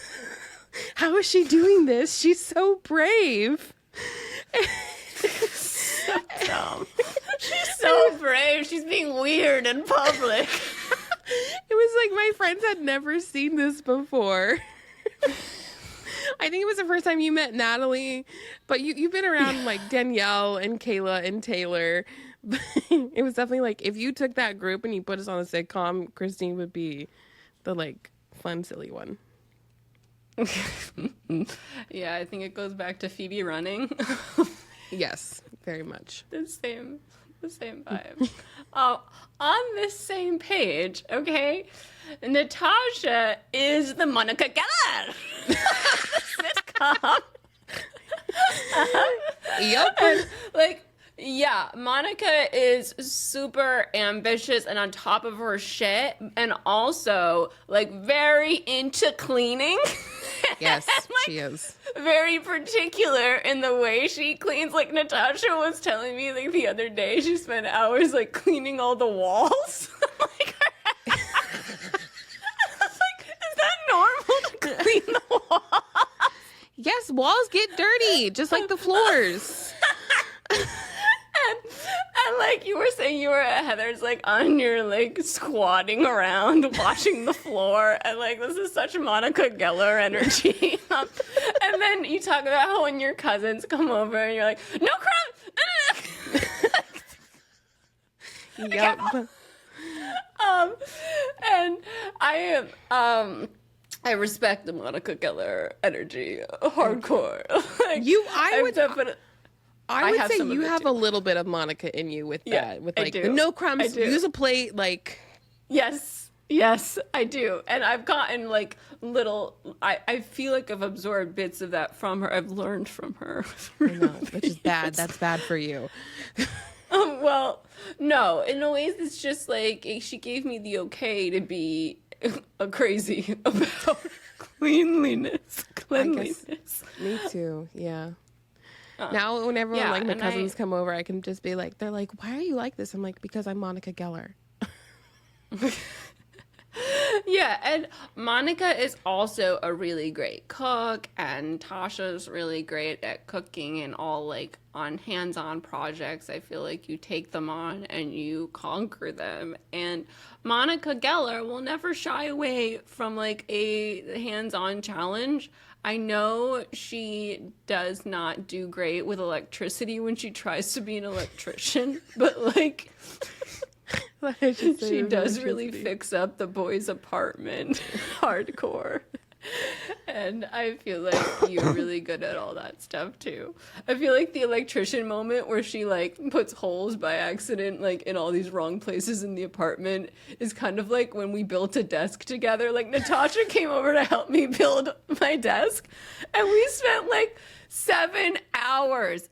how is she doing this? She's so brave. So dumb. She's so brave. She's being weird in public. It was like my friends had never seen this before. I think it was the first time you met Natalie, but you've been around like Danielle and Kayla and Taylor. But it was definitely like if you took that group and you put us on a sitcom, Christine would be the like fun, silly one. Yeah, I think it goes back to Phoebe running. Yes, very much. The same vibe. On this same page, okay, Natasha is the Monica Geller sitcom. Yep. And, like, yeah, Monica is super ambitious and on top of her shit, and also like very into cleaning. Yes, and, like, she is. Very particular in the way she cleans. Like Natasha was telling me like the other day, she spent hours like cleaning all the walls. Like, I was like, is that normal to clean the walls? Yes, walls get dirty, just like the floors. And like you were saying, you were at Heather's like on your like squatting around watching the floor, and like this is such Monica Geller energy. And then you talk about how when your cousins come over and you're like, no crumbs. Yep. And I respect the Monica Geller energy hardcore. Like, I would have say some of you it have too. a little bit of Monica in you with that, with I like do. the no crumbs, I do. use a plate, like. Yes, I do. And I've gotten like I feel like I've absorbed bits of that from her. I've learned from her. Which is bad. That's bad for you. Well, no, in a way it's just like she gave me the okay to be a crazy about cleanliness. Me too. Yeah. Now, whenever like my cousins come over, I can just be like, they're like, "Why are you like this?" I'm like, "Because I'm Monica Geller." Yeah, and Monica is also a really great cook, and Tasha's really great at cooking and all like on hands-on projects. I feel like you take them on and you conquer them. And Monica Geller will never shy away from like a hands-on challenge. I know she does not do great with electricity when she tries to be an electrician, but like she does really fix up the boys' apartment hardcore. And I feel like you're really good at all that stuff too. I feel like the electrician moment where she like puts holes by accident like in all these wrong places in the apartment is kind of like when we built a desk together. Like Natasha came over to help me build my desk and we spent like 7 hours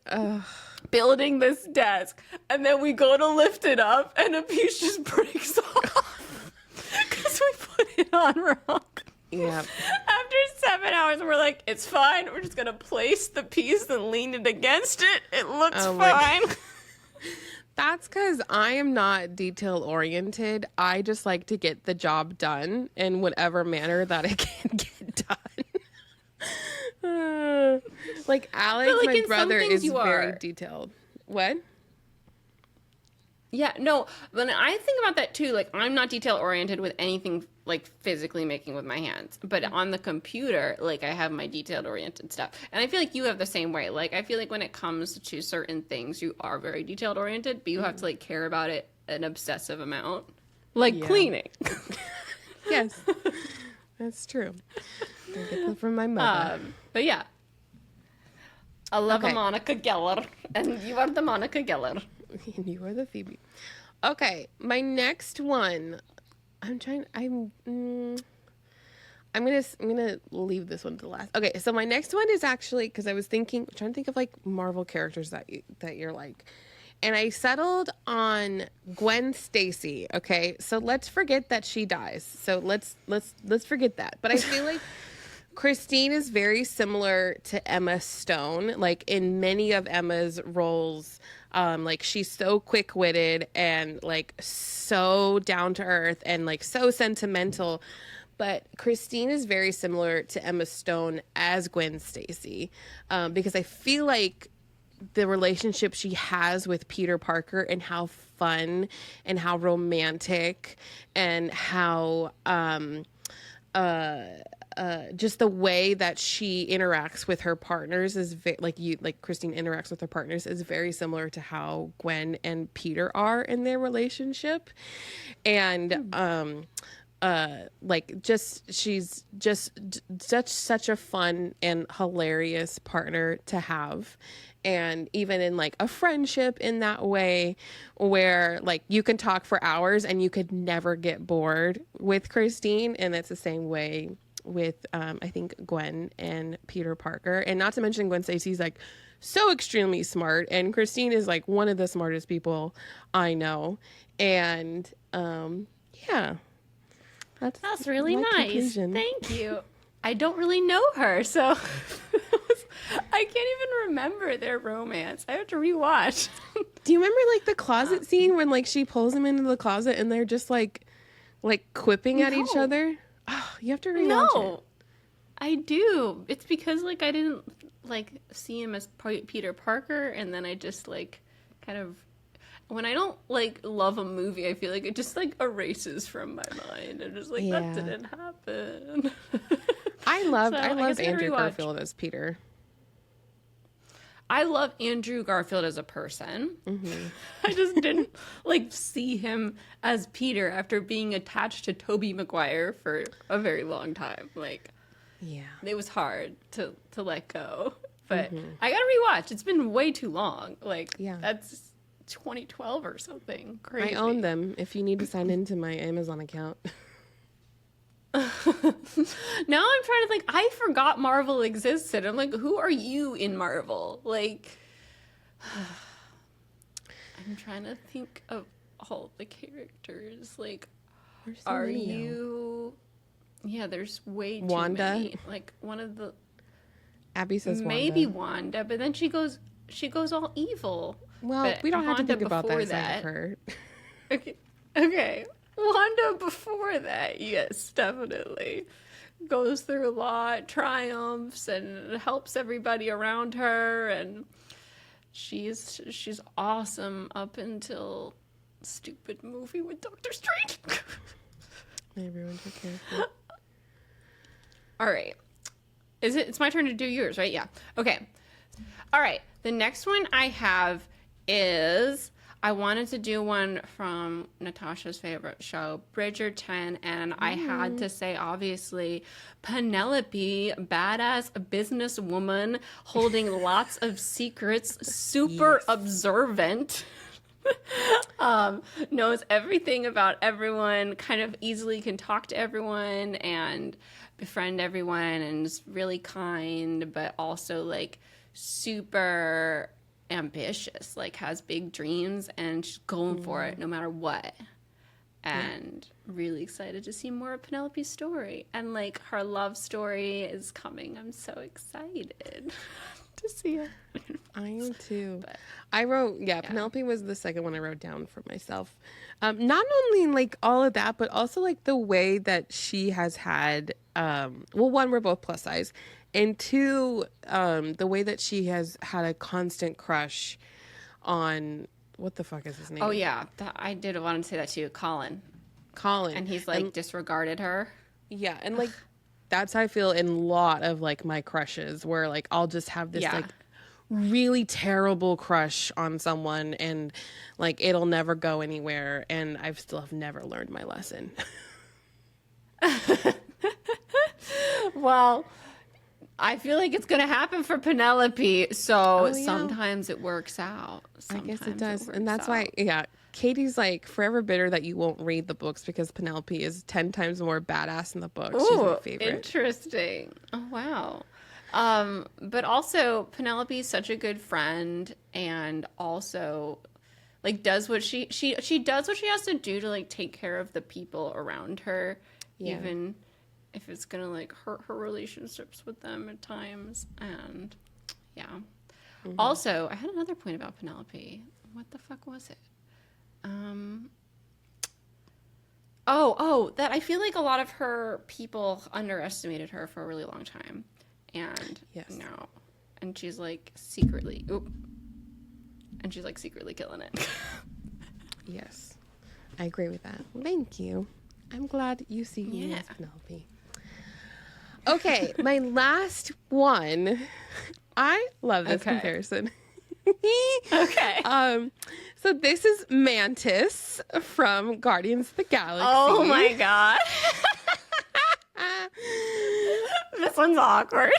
building this desk. And then we go to lift it up and a piece just breaks off because we put it on wrong. Yeah. After 7 hours, we're like, it's fine. We're just going to place the piece and lean it against it. It looks fine. That's because I am not detail oriented. I just like to get the job done in whatever manner that it can get done. Like Alex, like, my brother, is very are. detailed. What? Yeah, no, when I think about that too, like I'm not detail oriented with anything like physically making with my hands, but on the computer, like I have my detailed oriented stuff. And I feel like you have the same way. Like I feel like when it comes to certain things, you are very detailed oriented, but you have to like care about it an obsessive amount. Like cleaning. Yes. That's true. I get that from my mother. But yeah. I love a Monica Geller, and you are the Monica Geller. And you are the Phoebe. Okay, my next one. I'm gonna leave this one to the last. Okay, so my next one is actually because I was trying to think of like Marvel characters that you're like, and I settled on Gwen Stacy. Okay, so let's forget that she dies. So let's forget that. But I feel like Christine is very similar to Emma Stone, like in many of Emma's roles. Like she's so quick-witted and like so down to earth and like so sentimental. But Christine is very similar to Emma Stone as Gwen Stacy, because I feel like the relationship she has with Peter Parker and how fun and how romantic and how just the way that she interacts with her partners is like Christine interacts with her partners is very similar to how Gwen and Peter are in their relationship. And she's just such a fun and hilarious partner to have. And even in like a friendship in that way where like you can talk for hours and you could never get bored with Christine. And it's the same way with I think Gwen and Peter Parker. And not to mention Gwen Stacy's like so extremely smart, and Christine is like one of the smartest people I know. And yeah, that's really nice. Conclusion. Thank you. I don't really know her, so I can't even remember their romance. I have to rewatch. Do you remember like the closet scene when like she pulls him into the closet and they're just like quipping at each other? Oh, you have to rewatch it. I do. It's because like I didn't like see him as Peter Parker, and then I just like kind of when I don't like love a movie, I feel like it just like erases from my mind. I'm just like that didn't happen. I love Andrew Garfield as Peter. I love Andrew Garfield as a person. Mm-hmm. I just didn't like see him as Peter after being attached to Tobey Maguire for a very long time. Like, yeah, it was hard to let go. But I gotta rewatch. It's been way too long. Like, that's 2012 or something. Crazy. I own them. If you need to sign into my Amazon account. Now I'm trying to think. I forgot Marvel existed. I'm like, who are you in Marvel? Like, I'm trying to think of all the characters. Like, so are you? Yeah, there's way too many. Like one of the. Abby says maybe Wanda, but then she goes all evil. Well, but we don't have to think about that. That. Okay. Wanda before that, yes, definitely. Goes through a lot, triumphs, and helps everybody around her, and she's awesome up until stupid movie with Doctor Strange. Everyone took care of it. All right. It's my turn to do yours, right? Yeah. Okay. All right. The next one I have is I wanted to do one from Natasha's favorite show, Bridgerton, and I had to say, obviously, Penelope, badass businesswoman holding lots of secrets, super observant, knows everything about everyone, kind of easily can talk to everyone and befriend everyone, and is really kind, but also like super ambitious, like has big dreams and she's going for it no matter what. And really excited to see more of Penelope's story, and like her love story is coming. I'm so excited to see it. I am too. But, I wrote, Penelope was the second one I wrote down for myself. Not only like all of that, but also like the way that she has had, one, we're both plus size, and two, the way that she has had a constant crush on, what the fuck is his name? oh yeah, I did want to say that too, Colin. And he's like disregarded her. Yeah, and like that's how I feel in a lot of like my crushes, where like I'll just have this like really terrible crush on someone and like it'll never go anywhere, and I still have never learned my lesson. Well, I feel like it's gonna happen for Penelope, so sometimes it works out. I guess it does, and that's why Katie's like forever bitter that you won't read the books because Penelope is 10 times more badass in the books. She's my favorite. Interesting. Oh wow. But also Penelope is such a good friend, and also like does what she does what she has to do to like take care of the people around her, even if it's gonna like hurt her relationships with them at times. And also I had another point about Penelope. What the fuck was it? That I feel like a lot of her people underestimated her for a really long time. And no. And she's like secretly killing it. Yes. I agree with that. Thank you. I'm glad you see me as Penelope. Okay, my last one. I love this comparison. Okay. So this is Mantis from Guardians of the Galaxy. Oh my god. This one's awkward.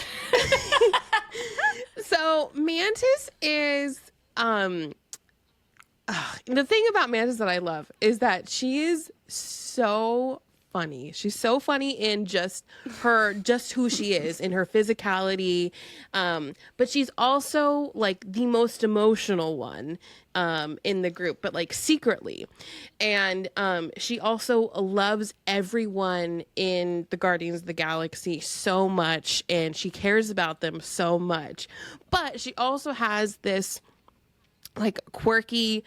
So Mantis is the thing about Mantis that I love is that she is so funny. She's so funny in just who she is, in her physicality. But she's also like the most emotional one in the group, but like secretly. And she also loves everyone in the Guardians of the Galaxy so much, and she cares about them so much. But she also has this like quirky,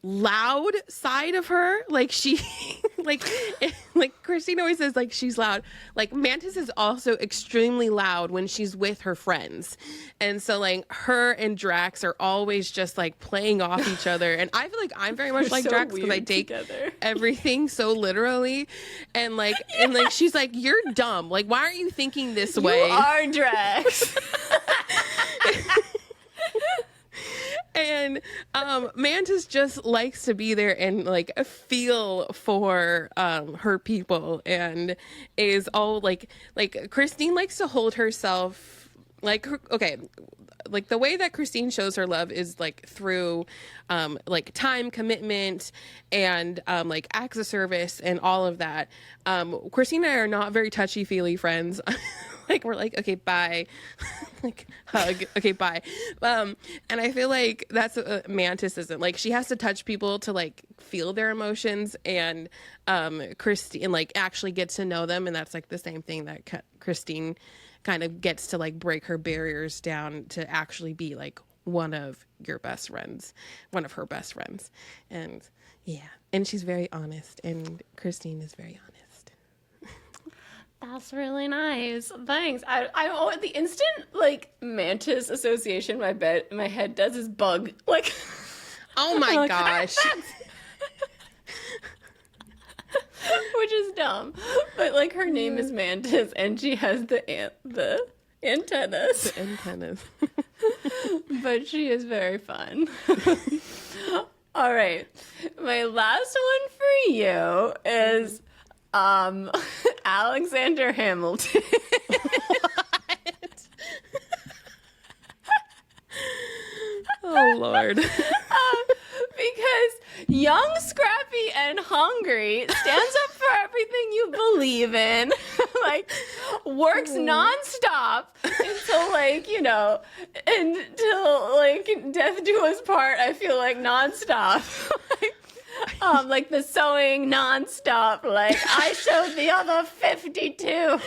loud side of her. Like she like Christine always says, like she's loud. Like Mantis is also extremely loud when she's with her friends, and so like her and Drax are always just like playing off each other. And I feel like I'm very much like so Drax because I take everything so literally, and like she's like, you're dumb, like why aren't you thinking this way? You are Drax. And Mantis just likes to be there and like feel for her people, and is all like Christine likes to hold herself like like the way that Christine shows her love is like through like time commitment and like acts of service and all of that. Christine and I are not very touchy-feely friends. Like we're like, okay, bye. Like hug, okay, bye. And I feel like that's Mantis isn't. Like she has to touch people to like feel their emotions, and Christine like actually get to know them, and that's like the same thing that Christine kind of gets to like break her barriers down to actually be like one of your best friends, one of her best friends. And and she's very honest, and Christine is very honest. That's really nice. Thanks. I the instant like Mantis association my head does is bug. Like, oh my gosh. Which is dumb. But like her name is Mantis, and she has the antennas. The antennas. But she is very fun. All right. My last one for you is Alexander Hamilton. Oh, Lord. Because young, scrappy, and hungry, stands up for everything you believe in, like works nonstop until death do us part. I feel like nonstop. Like the sewing nonstop. Like I showed the other 52.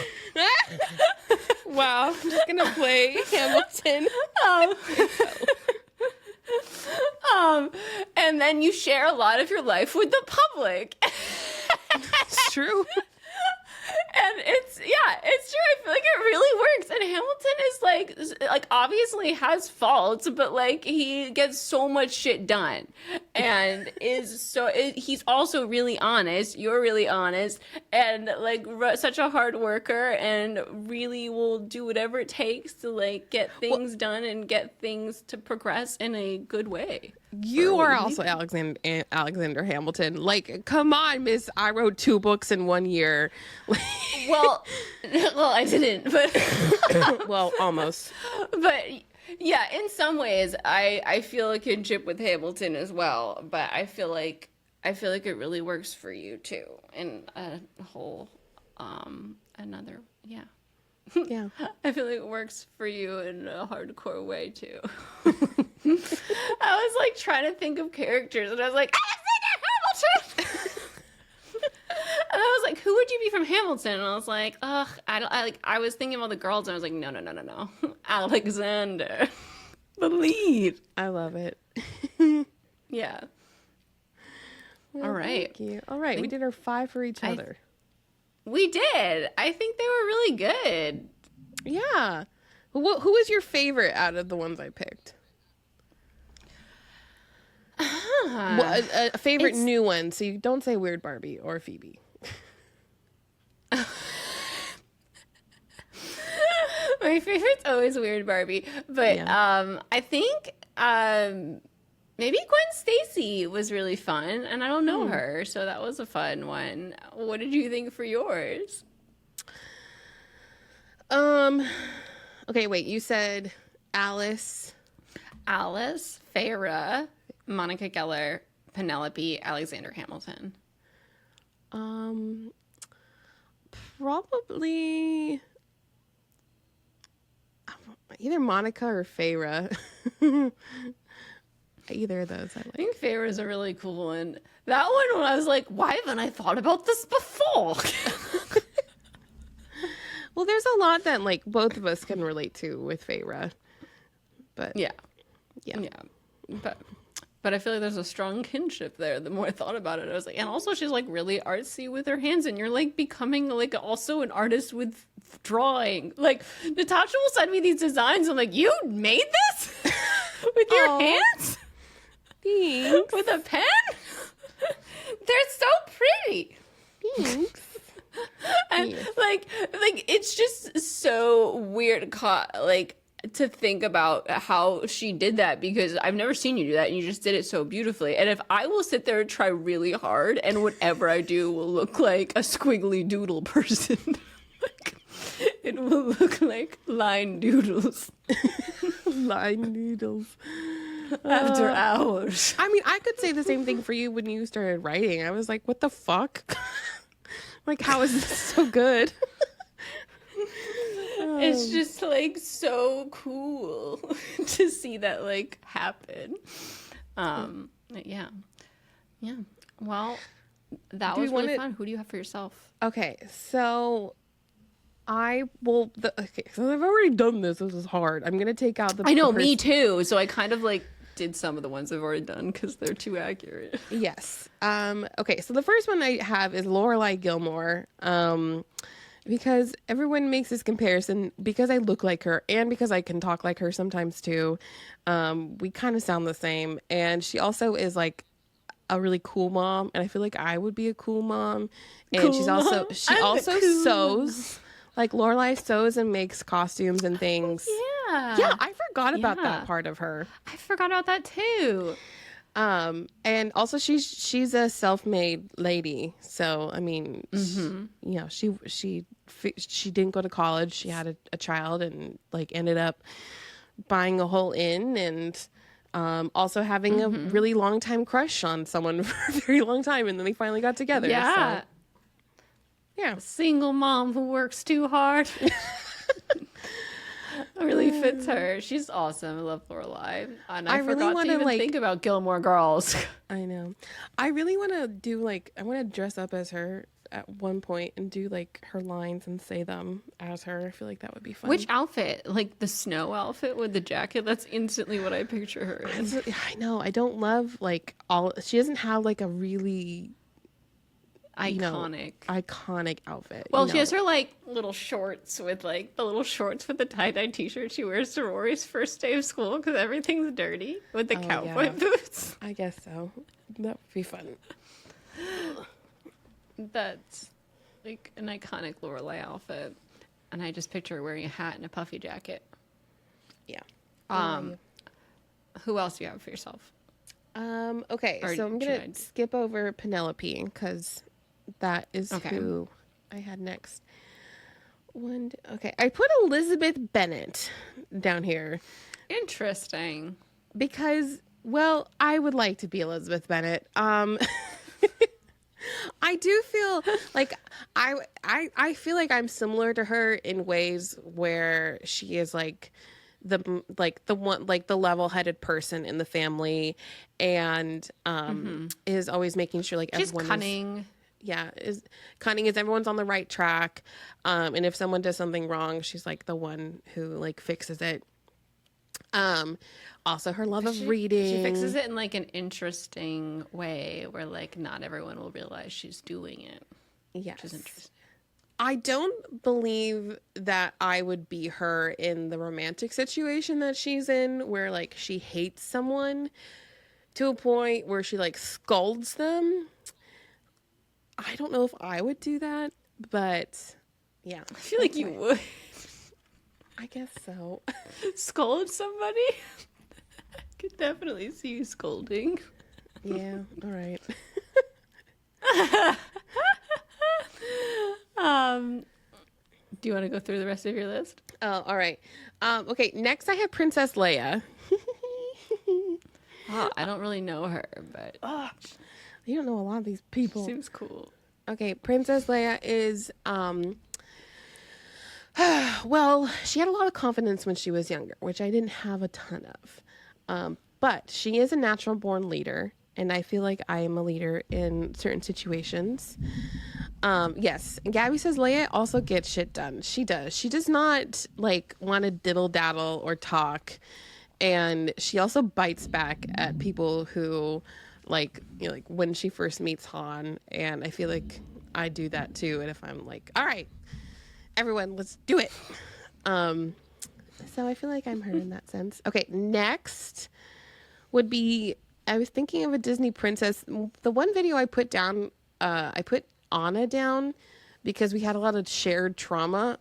Wow, I'm just gonna play Hamilton. And then you share a lot of your life with the public. It's true. And it's true. I feel like it really works. And Hamilton is like obviously has faults, but like he gets so much shit done, and he's also really honest. You're really honest, and like such a hard worker, and really will do whatever it takes to like get things done and get things to progress in a good way. You are also Alexander Hamilton. Like, come on, miss. I wrote 2 books in 1 year. Well, I didn't, but well, almost. But yeah, in some ways, I feel a kinship with Hamilton as well. But I feel like it really works for you too, in a whole another yeah. Yeah. I feel like it works for you in a hardcore way too. I was like trying to think of characters, and I was like, Alexander Hamilton. And I was like, who would you be from Hamilton? And I was like, ugh, I was thinking of all the girls, and I was like, no. Alexander. The lead. I love it. Yeah. Well, all right. Thank you. All right. We did our 5 for each other. We did. I think they were really good. Yeah. Who was your favorite out of the ones I picked? Well, a favorite new one. So you don't say Weird Barbie or Phoebe. My favorite's always Weird Barbie, but Yeah. I think maybe Gwen Stacy was really fun, and I don't know her, so that was a fun one. What did you think for yours? Okay, wait. You said Alice, Farrah, Monica Geller, Penelope, Alexander Hamilton. Probably either Monica or Farrah. Either of those I like. I think Farrah's a really cool one. That one, when I was like, why haven't I thought about this before? Well, there's a lot that like both of us can relate to with Farrah. But yeah. But I feel like there's a strong kinship there. The more I thought about it, I was like, and also she's like really artsy with her hands, and you're like becoming like also an artist with drawing. Like Natasha will send me these designs. I'm like, you made this with your hands? Thanks. With a pen? They're so pretty. Thanks. And like it's just so weird like to think about how she did that, because I've never seen you do that, and you just did it so beautifully. And if I will sit there and try really hard, and whatever I do will look like a squiggly doodle person. Like, it will look like line doodles. Line noodles. After hours. I mean, I could say the same thing for you when you started writing. I was like, what the fuck? Like, how is this so good? It's just like so cool to see that like happen. Yeah. Well, that was really fun. Who do you have for yourself? Okay, so so I've already done this. This is hard. I'm gonna take out the. I know, me too. So I kind of like did some of the ones I've already done because they're too accurate. Yes. Okay, so the first one I have is Lorelai Gilmore. Because everyone makes this comparison because I look like her and because I can talk like her sometimes too. We kind of sound the same. And she also is like a really cool mom. And I feel like I would be a cool mom. And she also sews. Like Lorelai sews and makes costumes and things. Yeah, I forgot about Yeah. that part of her. I forgot about that too. And also she's a self-made lady. So, I mean, she didn't go to college. She had a child and like ended up buying a whole inn and also having a really long time crush on someone for a very long time. And then they finally got together. Yeah. So, yeah. Single mom who works too hard. Really fits her. She's awesome. I love Lorelai. And I really forgot wanna, to even like- think about Gilmore Girls. I know. I really want to do like, I want to dress up as her at one point and do like her lines and say them as her. I feel like that would be fun. Which outfit? Like the snow outfit with the jacket? That's instantly what I picture her in. I know. I don't love like all, she doesn't have like a really iconic outfit. Well, she has her like little shorts with like the little shorts with the tie-dye t-shirt she wears to Rory's first day of school because everything's dirty with the cowboy boots. I guess so. That would be fun. That's like an iconic Lorelai outfit. And I just picture her wearing a hat and a puffy jacket. Yeah. Who else do you have for yourself? Okay, Or so I'm should gonna I- skip over Penelope because that is Okay. who I had next. Okay, I put Elizabeth Bennet down here Interesting. because, well, I would like to be Elizabeth Bennet. I do feel like I feel like I'm similar to her in ways where she is like the level-headed person in the family and is always making sure like She's everyone cunning. is cunning, is everyone's on the right track, and if someone does something wrong, she's like the one who like fixes it. Also her love of reading. She fixes it in like an interesting way where like not everyone will realize she's doing it. Yes. Which is interesting. I don't believe that I would be her in the romantic situation that she's in, where like she hates someone to a point where she like scolds them. I don't know if I would do that, but yeah. I feel like you would I guess so. scold somebody. I could definitely see you scolding. Yeah, all right. Do you want to go through the rest of your list? Oh, all right. Okay, next I have Princess Leia. Oh, I don't really know her, but You don't know a lot of these people. seems cool. Okay, Princess Leia is well, she had a lot of confidence when she was younger, which I didn't have a ton of. But she is a natural born leader, and I feel like I am a leader in certain situations. Yes, and Gabby says Leia also gets shit done. She does. She does not like want to diddle daddle or talk, and she also bites back at people who like, you know, like when she first meets Han, and I feel like I do that too. And if I'm like, all right, everyone, let's do it. So I feel like I'm her in that sense. Okay, next would be, I was thinking of a Disney princess. The one video I put down, I put Anna down because we had a lot of shared trauma.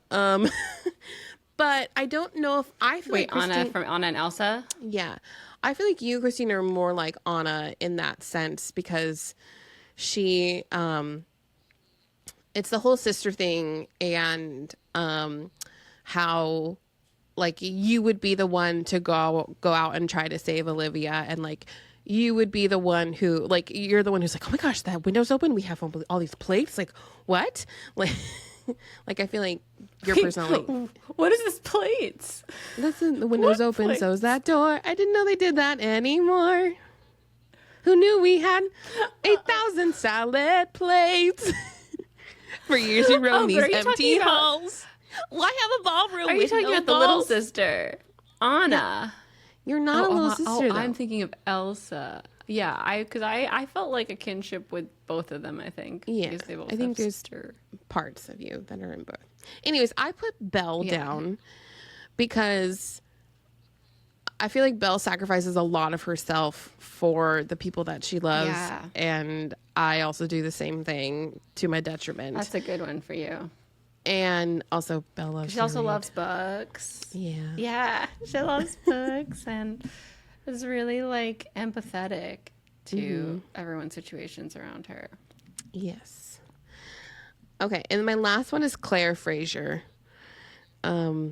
But I don't know if I feel Wait, like Anna from Anna and Elsa? yeah. I feel like you, Christine, are more like Anna in that sense because she, it's the whole sister thing and how like you would be the one to go out and try to save Olivia, and like you would be the one who like you're the one who's like, oh my gosh, that window's open, we have all these plates, like what? Like I feel like your personality. What is this plates? Listen, the window's What open, plates? so's that door. I didn't know they did that anymore. Who knew we had 8,000 salad plates? For years we roamed these but are you empty talking about- halls. Well, I have a ballroom Are you with talking no about the little walls. sister? Anna. You're not a little sister, though. I'm thinking of Elsa. Yeah, because I felt like a kinship with both of them, I think. Yeah, Because they both I think have there's sister. parts of you that are in both. Anyways, I put Belle down because I feel like Belle sacrifices a lot of herself for the people that she loves. Yeah. And I also do the same thing to my detriment. That's a good one for you. And also Belle loves She to also read. loves books. Yeah. Yeah, she loves books and is really like empathetic to everyone's situations around her. Yes. Okay, and my last one is Claire Fraser. Yeah.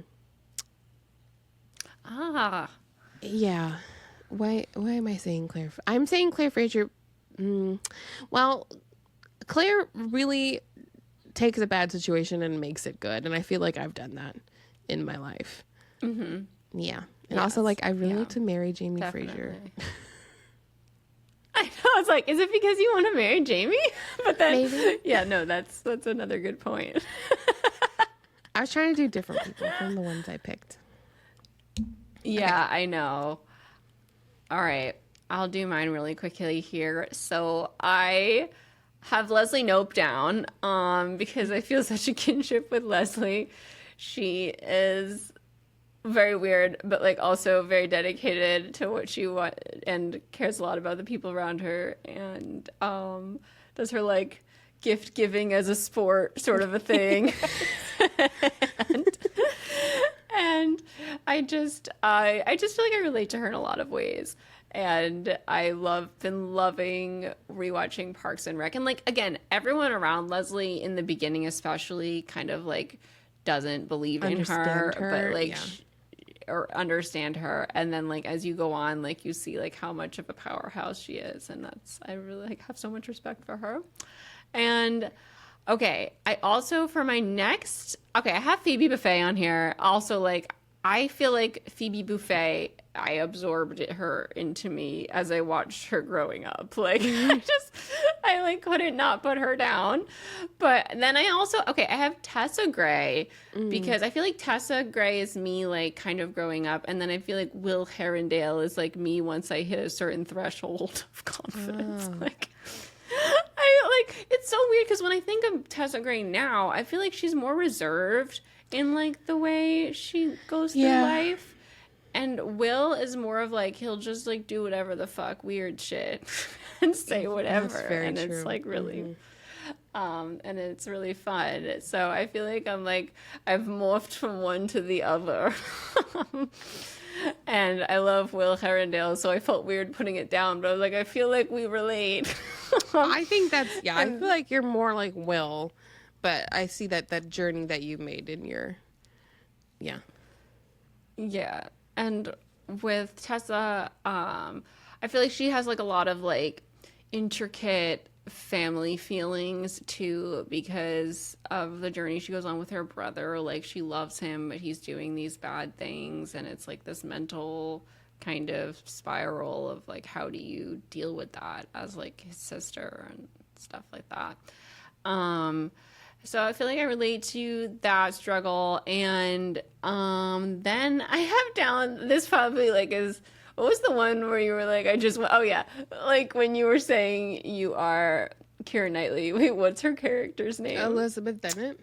Why am I saying Claire? I'm saying Claire Fraser. Well, Claire really takes a bad situation and makes it good, and I feel like I've done that in my life. Yeah. And also, Yes. like, I really Yeah. like to marry Jamie Fraser. Definitely. I know. I was like, is it because you want to marry Jamie? But then, Maybe. yeah, no, that's another good point. I was trying to do different people from the ones I picked. Yeah, I know. All right, I'll do mine really quickly here. So I have Leslie Knope down, because I feel such a kinship with Leslie. She is very weird, but like also very dedicated to what she wants and cares a lot about the people around her, and does her like gift giving as a sport sort of a thing. and I just feel like I relate to her in a lot of ways. And been loving rewatching Parks and Rec. And like again, everyone around Leslie in the beginning especially kind of like doesn't believe in her, but like or understand her, and then like as you go on, like you see like how much of a powerhouse she is, and I really like have so much respect for her. And okay, I also for my next I have Phoebe Buffay on here. Also, like I feel like Phoebe Buffay, I absorbed her into me as I watched her growing up. Like I like couldn't not put her down. But then I also I have Tessa Gray, because I feel like Tessa Gray is me like kind of growing up, and then I feel like Will Herondale is like me once I hit a certain threshold of confidence. Like it's so weird because when I think of Tessa Gray now, I feel like she's more reserved in like the way she goes through life. And Will is more of like he'll just like do whatever the fuck weird shit and say whatever. That's very and true. It's like really and it's really fun. So I feel like I've morphed from one to the other. And I love Will Herondale, so I felt weird putting it down, but I was like, I feel like we relate. I think that's I feel like you're more like Will, but I see that journey that you made in your Yeah. And with Tessa, I feel like she has like a lot of like intricate family feelings too, because of the journey she goes on with her brother. Like she loves him, but he's doing these bad things, and it's like this mental kind of spiral of like how do you deal with that as like his sister and stuff like that. So I feel like I relate to that struggle. And then I have down this probably like is what was the one where you were like, I just went, oh yeah, like when you were saying you are Keira Knightley. Wait, what's her character's name? Elizabeth Bennet.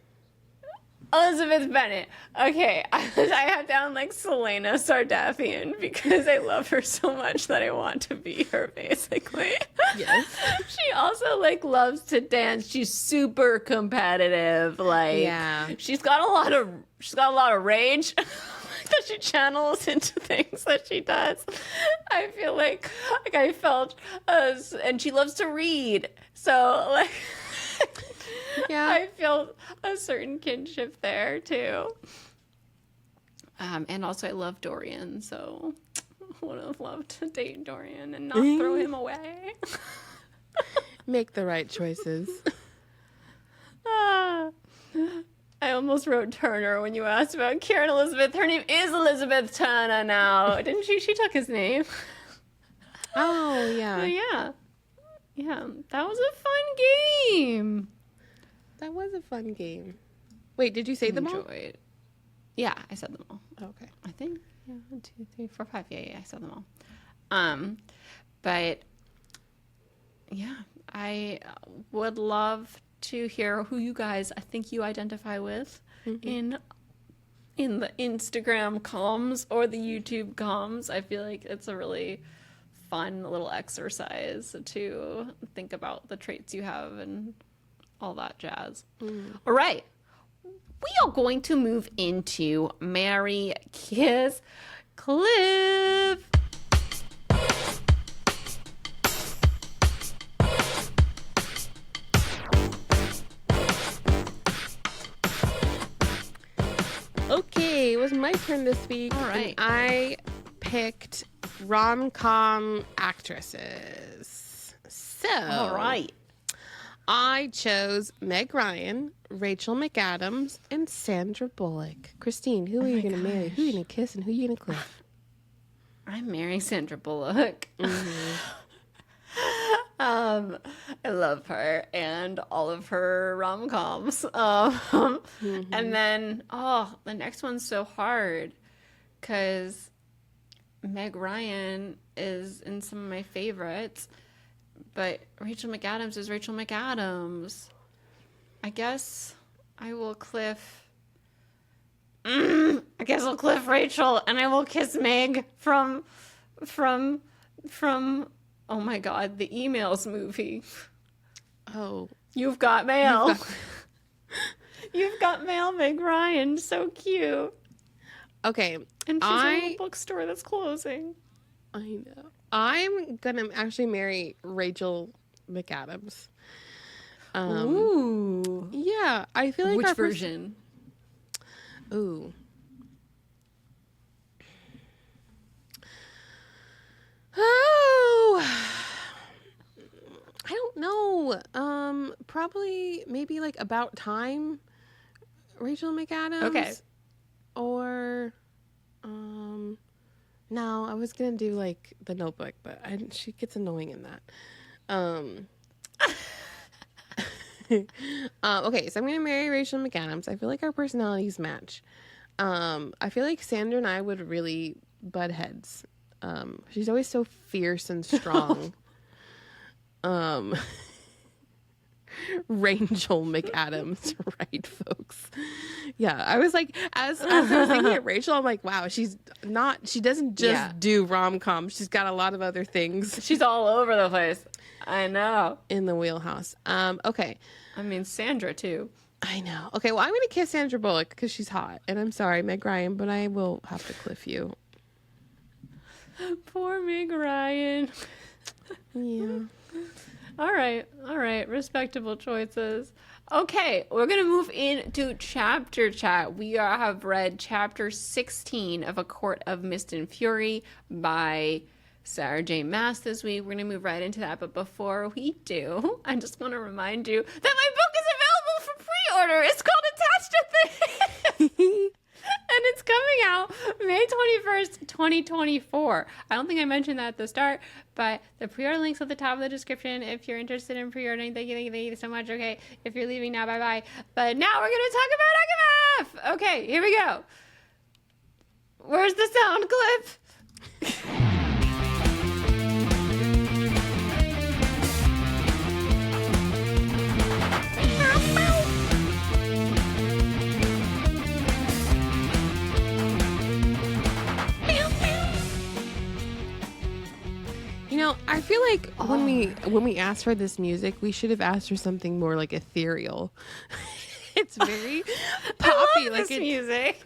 Elizabeth Bennet. Okay, I have down like Selena Sardathian because I love her so much that I want to be her, basically. Yes. She also like loves to dance. She's super competitive. Like, she's got a lot of rage that she channels into things that she does. I feel like I felt, and she loves to read. So like. Yeah, I feel a certain kinship there too. And also I love Dorian, so I would have loved to date Dorian and not throw him away. Make the right choices. I almost wrote Turner when you asked about Karen Elizabeth. Her name is Elizabeth Turner now, didn't she? She took his name. Oh yeah. Yeah, that was a fun game. That was a fun game. Wait, did you say them all? Yeah, I said them all. Okay. I think 1, 2, 3, 4, 5. Yeah, I said them all. But yeah, I would love to hear who you guys I think you identify with in the Instagram comms or the YouTube comms. I feel like it's a really fun little exercise to think about the traits you have and all that jazz. All right. we are going to move into Marry, Kiss, Cliff. Okay, it was my turn this week. All right. And I picked rom-com actresses. So, All right. I chose Meg Ryan, Rachel McAdams, and Sandra Bullock. Christine, who are you going to marry? Who are you going to kiss? And who are you going to cliff? I'm marrying Sandra Bullock. I love her and all of her rom-coms. And then, the next one's so hard because Meg Ryan is in some of my favorites, but Rachel McAdams is Rachel McAdams. I guess I will cliff. I guess I'll cliff Rachel, and I will kiss Meg from. Oh my God, the Emails movie. Oh. You've Got Mail. You've Got Mail, Meg Ryan. So cute. Okay. And she's in a little bookstore that's closing. I know. I'm going to actually marry Rachel McAdams. Ooh. Yeah, I feel like Which version? Ooh. Oh, I don't know. Probably maybe like About Time, Rachel McAdams. Okay. Or, no, I was gonna do like The Notebook, but she gets annoying in that. Okay, so I'm gonna marry Rachel McAdams. I feel like our personalities match. I feel like Sandra and I would really butt heads. She's always so fierce and strong. Rachel McAdams, right, folks? Yeah, I was like, as I was thinking of Rachel, I'm like, wow, she doesn't just do rom-com. She's got a lot of other things. She's all over the place. I know. In the wheelhouse. Okay. I mean, Sandra, too. I know. Okay, well, I'm going to kiss Sandra Bullock because she's hot. And I'm sorry, Meg Ryan, but I will have to cliff you. Poor Meg Ryan. Yeah. All right. Respectable choices. Okay, we're going to move into chapter chat. We have read chapter 16 of A Court of Mist and Fury by Sarah J. Maas this week. We're going to move right into that. But before we do, I just want to remind you that my book is available for pre-order. It's called Attached to Things. And it's coming out May 21st, 2024. I don't think I mentioned that at the start, but the pre-order link's at the top of the description if you're interested in pre-ordering. Thank you so much. Okay, if you're leaving now, bye-bye. But now we're going to talk about Agamemnon. Okay, here we go. Where's the sound clip? You know, I feel like when we asked for this music, we should have asked for something more like ethereal. It's very poppy. I love like this music.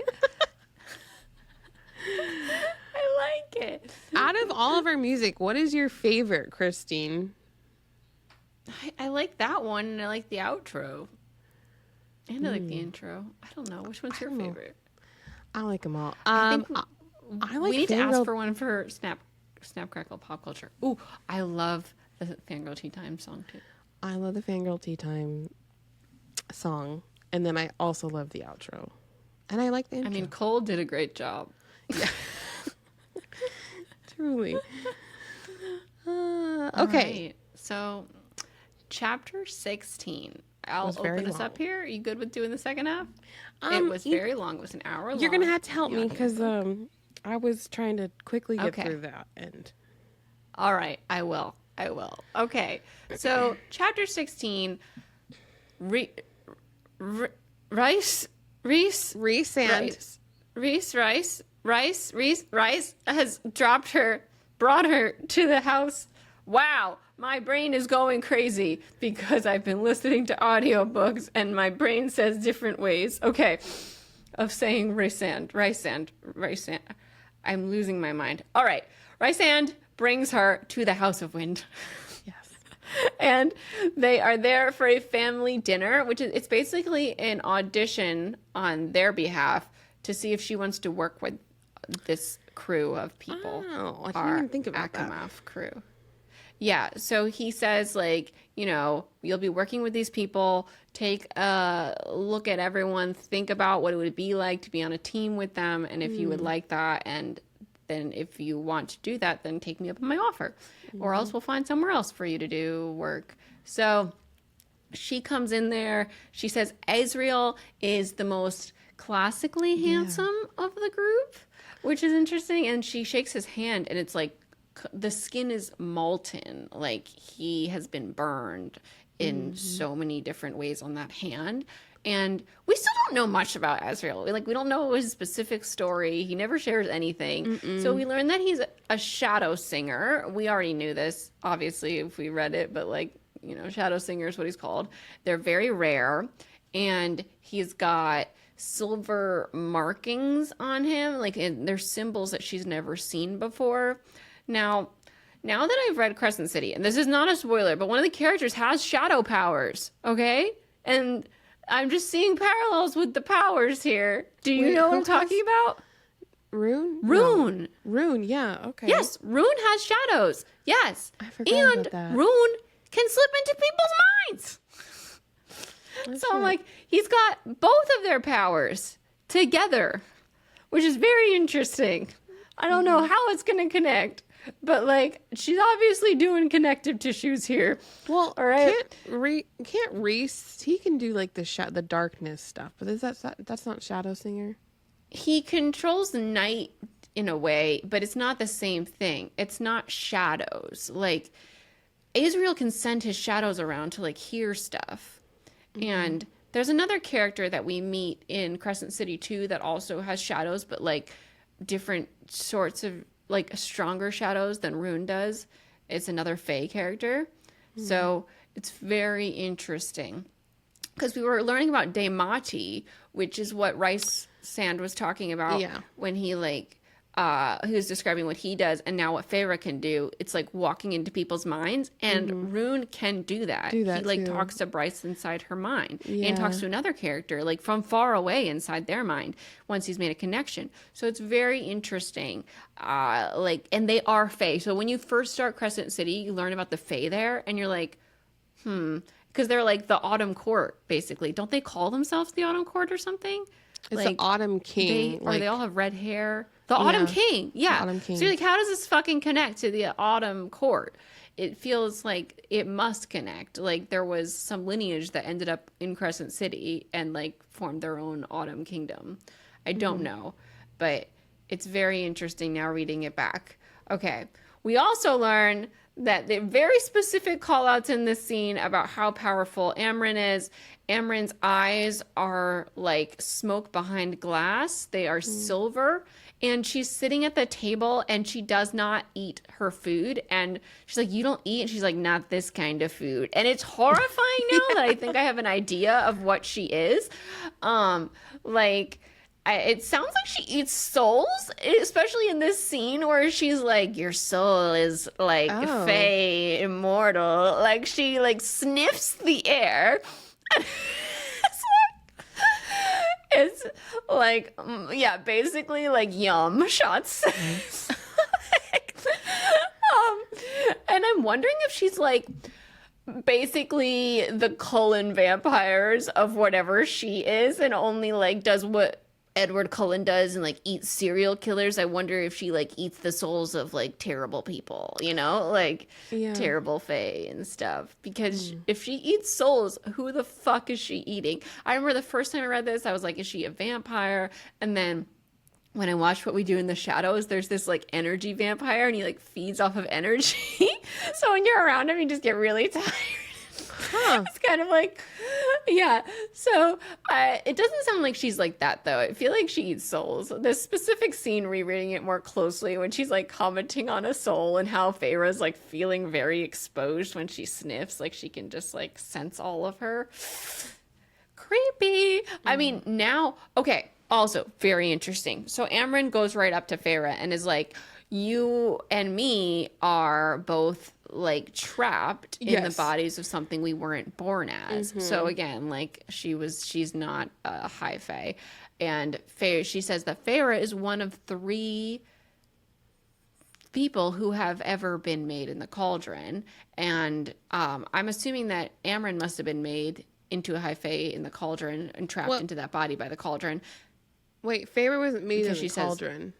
I like it. Out of all of our music, what is your favorite, Christine? I like that one, and I like the outro. And I like the intro. I don't know. Which one's your favorite? I like them all. I think I like we need to Fangirl. ask for one for Snap Crackle Pop Culture. Ooh, I love the Fangirl Tea Time song, too. I love the Fangirl Tea Time song. And then I also love the outro. And I like the intro. I mean, Cole did a great job. Yeah. Truly. Okay. Right. So, chapter 16. I'll open this up here. Are you good with doing the second half? It was very long. It was an hour long. You're going to have to help me because I was trying to quickly get through that. And all right. I will. Okay. So, chapter 16. Rice has brought her to the house. Wow. My brain is going crazy because I've been listening to audiobooks and my brain says different ways. Okay. Of saying Rysand. I'm losing my mind. All right. Rysand brings her to the House of Wind. Yes. And they are there for a family dinner, which is, it's basically an audition on their behalf to see if she wants to work with this crew of people. Oh, I didn't even think about that. Akamaf crew. Yeah, so he says, like, you know, you'll be working with these people, take a look at everyone, think about what it would be like to be on a team with them, and if you would like that, and then if you want to do that, then take me up on my offer, or else we'll find somewhere else for you to do work. So she comes in there, she says Azriel is the most classically handsome of the group, which is interesting, and she shakes his hand, and it's like, the skin is molten, like he has been burned in so many different ways on that hand. And we still don't know much about Azriel. We don't know his specific story. He never shares anything. So we learned that he's a shadow singer. We already knew this, obviously, if we read it, but like, you know, shadow singer is what he's called. They're very rare. And he's got silver markings on him. Like, and they're symbols that she's never seen before. Now that I've read Crescent City, and this is not a spoiler, but one of the characters has shadow powers, okay? And I'm just seeing parallels with the powers here. Do you know what I'm talking about? Rune? Rune. No. Rune, yeah, okay. Yes, Rune has shadows. Yes. I forgot about that. Rune can slip into people's minds. So I'm like, he's got both of their powers together, which is very interesting. I don't know how it's going to connect. But like, she's obviously doing connective tissues here. Well, all right. Can't Reese? He can do like the darkness stuff, but that's not Shadow Singer. He controls the night in a way, but it's not the same thing. It's not shadows. Like, Azriel can send his shadows around to like hear stuff. And there's another character that we meet in Crescent City 2 that also has shadows, but like different sorts of, like, stronger shadows than Rune does. It's another Fae character. So it's very interesting. Because we were learning about Daimati, which is what Rice Sand was talking about when he, like, he was describing what he does and now what Feyre can do. It's like walking into people's minds, and Rune can do that. He like talks to Bryce inside her mind and talks to another character like from far away inside their mind once he's made a connection. So it's very interesting. And they are Fae. So when you first start Crescent City, you learn about the Fae there, and you're like, because they're like the Autumn Court, basically. Don't they call themselves the Autumn Court or something? It's like, the Autumn King. Or they all have red hair. The Autumn King. Yeah. The Autumn King. So you're like, how does this fucking connect to the Autumn Court? It feels like it must connect. Like there was some lineage that ended up in Crescent City and like formed their own Autumn Kingdom. I don't know. But it's very interesting now reading it back. Okay. We also learn that the very specific call outs in this scene about how powerful Amryn is. Amryn's eyes are like smoke behind glass. They are silver. And she's sitting at the table and she does not eat her food. And she's like, you don't eat? And she's like, not this kind of food. And it's horrifying now that I think I have an idea of what she is. It sounds like she eats souls, especially in this scene where she's like, your soul is like fey, immortal. Like she like sniffs the air. It's like, yeah, basically like yum shots. And I'm wondering if she's like basically the Cullen vampires of whatever she is, and only like does what Edward Cullen does and like eats serial killers. I wonder if she like eats the souls of like terrible people, you know, like terrible fae and stuff. Because if she eats souls, who the fuck is she eating? I remember the first time I read this, I was like, is she a vampire? And then when I watched What We Do in the Shadows, there's this like energy vampire and he like feeds off of energy. So when you're around him, you just get really tired. It's kind of like, yeah. So it doesn't sound like she's like that, though. I feel like she eats souls. This specific scene, rereading it more closely, when she's like commenting on a soul and how Feyre's like feeling very exposed when she sniffs, like she can just like sense all of her. Creepy. I mean, now, okay, also very interesting. So Amren goes right up to Feyre and is like, you and me are both like trapped in the bodies of something we weren't born as. So again, like she's not a high fae. And she says that Feyre is one of 3 people who have ever been made in the cauldron. And I'm assuming that Amren must have been made into a high fae in the cauldron and trapped into that body by the cauldron. Wait, Feyre wasn't made in the Says, cauldron.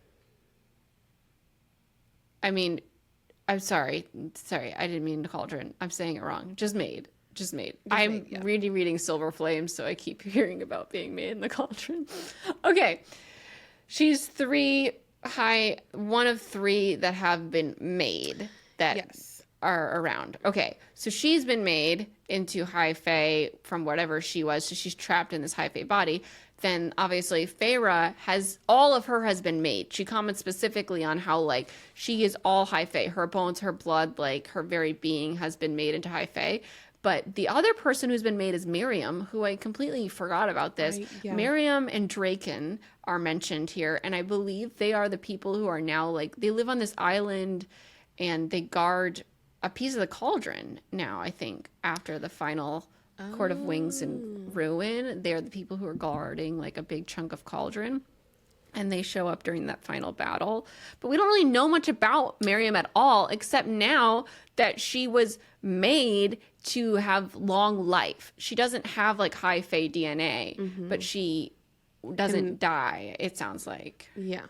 I mean, I'm sorry. Sorry, I didn't mean the cauldron. I'm saying it wrong. Just made. I'm really reading Silver Flames, so I keep hearing about being made in the cauldron. Okay. She's one of 3 that have been made that are around. Okay. So she's been made into high fae from whatever she was. So she's trapped in this high fae body. Then obviously Feyre all of her has been made. She comments specifically on how like she is all high fae. Her bones, her blood, like her very being has been made into high fae. But the other person who's been made is Miriam, who I completely forgot about this. Miriam and Draken are mentioned here, and I believe they are the people who are now like they live on this island and they guard a piece of the cauldron now, I think, after the final Court of Wings and Ruin. They're the people who are guarding like a big chunk of cauldron, and they show up during that final battle. But we don't really know much about Miriam at all, except now that she was made to have long life. She doesn't have like high fae DNA, but she doesn't die, it sounds like. Yeah.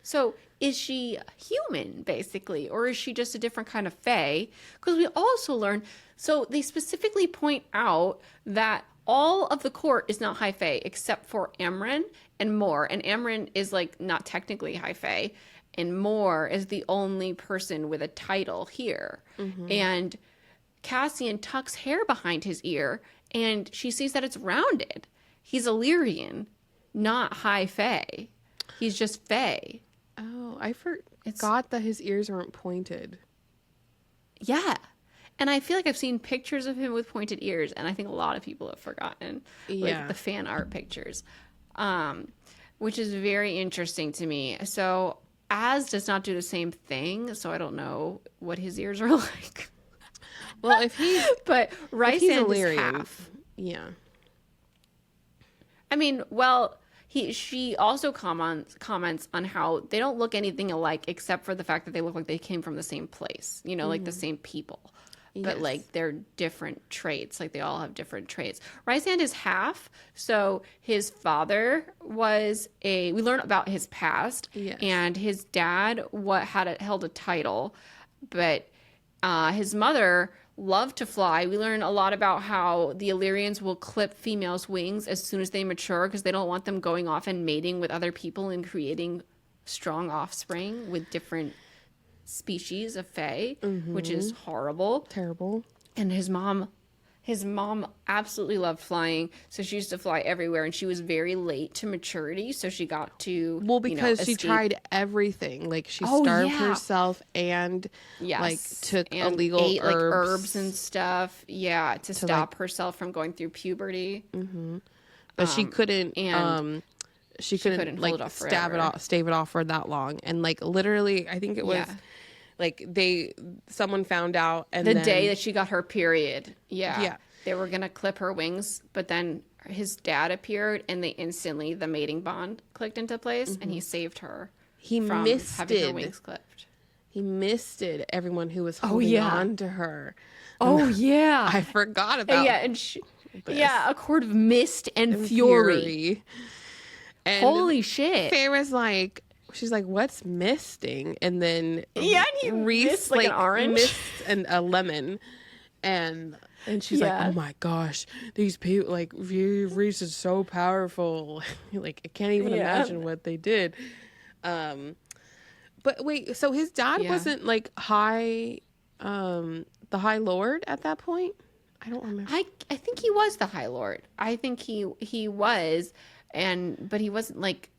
So is she human, basically, or is she just a different kind of fae? Because we also learn, so they specifically point out that all of the court is not high fae except for Amren and Mor. And Amren is like not technically high fae, and Mor is the only person with a title here. And Cassian tucks hair behind his ear, and she sees that it's rounded. He's Illyrian, not high fae. He's just fae. Oh, I forgot that his ears weren't pointed. Yeah. And I feel like I've seen pictures of him with pointed ears, and I think a lot of people have forgotten like the fan art pictures, which is very interesting to me. So Az does not do the same thing, so I don't know what his ears are like. Well, if he's but Rysand is half. Yeah. I mean, well, she also comments on how they don't look anything alike except for the fact that they look like they came from the same place, you know, like the same people. But like they're different traits, like they all have different traits. Rysand is half, so his father was we learn about his past, and his dad held a title, but his mother loved to fly. We learn a lot about how the Illyrians will clip females' wings as soon as they mature because they don't want them going off and mating with other people and creating strong offspring with different species of fae, which is horrible. Terrible. And his mom absolutely loved flying, so she used to fly everywhere, and she was very late to maturity, so she got to because she tried everything. Like she starved herself and like took and illegal ate, herbs. like herbs and stuff, to stop herself from going through puberty. But she couldn't she couldn't like hold it off stave it off for that long. And like literally I think it was like someone found out, and the day that she got her period, they were gonna clip her wings, but then his dad appeared, and the mating bond clicked into place, and he saved her. He from having her wings clipped. He misted everyone who was holding on to her. I forgot about. And a court of mist and fury. And holy shit! Feyre's like. She's like, "What's misting?" And then Reese like an orange, mist and a lemon, and she's like, "Oh my gosh, these people like Reese is so powerful. Like I can't even imagine what they did." But wait, so his dad wasn't like the High Lord at that point? I don't remember. I think he was the High Lord. I think he was, but he wasn't like,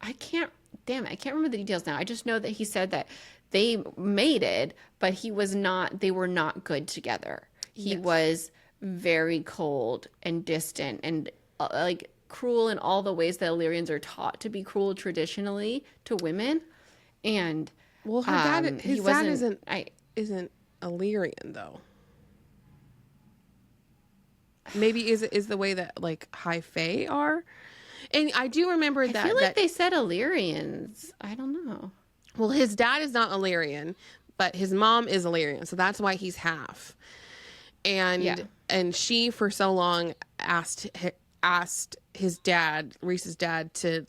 I can't, damn it, I can't remember the details now. I just know that he said that they mated, but they were not good together. He Yes. was very cold and distant and like cruel in all the ways that Illyrians are taught to be cruel traditionally to women. And Well, his he dad wasn't, isn't Illyrian though. Maybe is the way that like high fae are. And I do remember I that feel like they said Illyrians. I don't know. well, his dad is not Illyrian, but his mom is Illyrian, so that's why he's half. And Yeah. and she for so long asked his dad, Reese's dad, to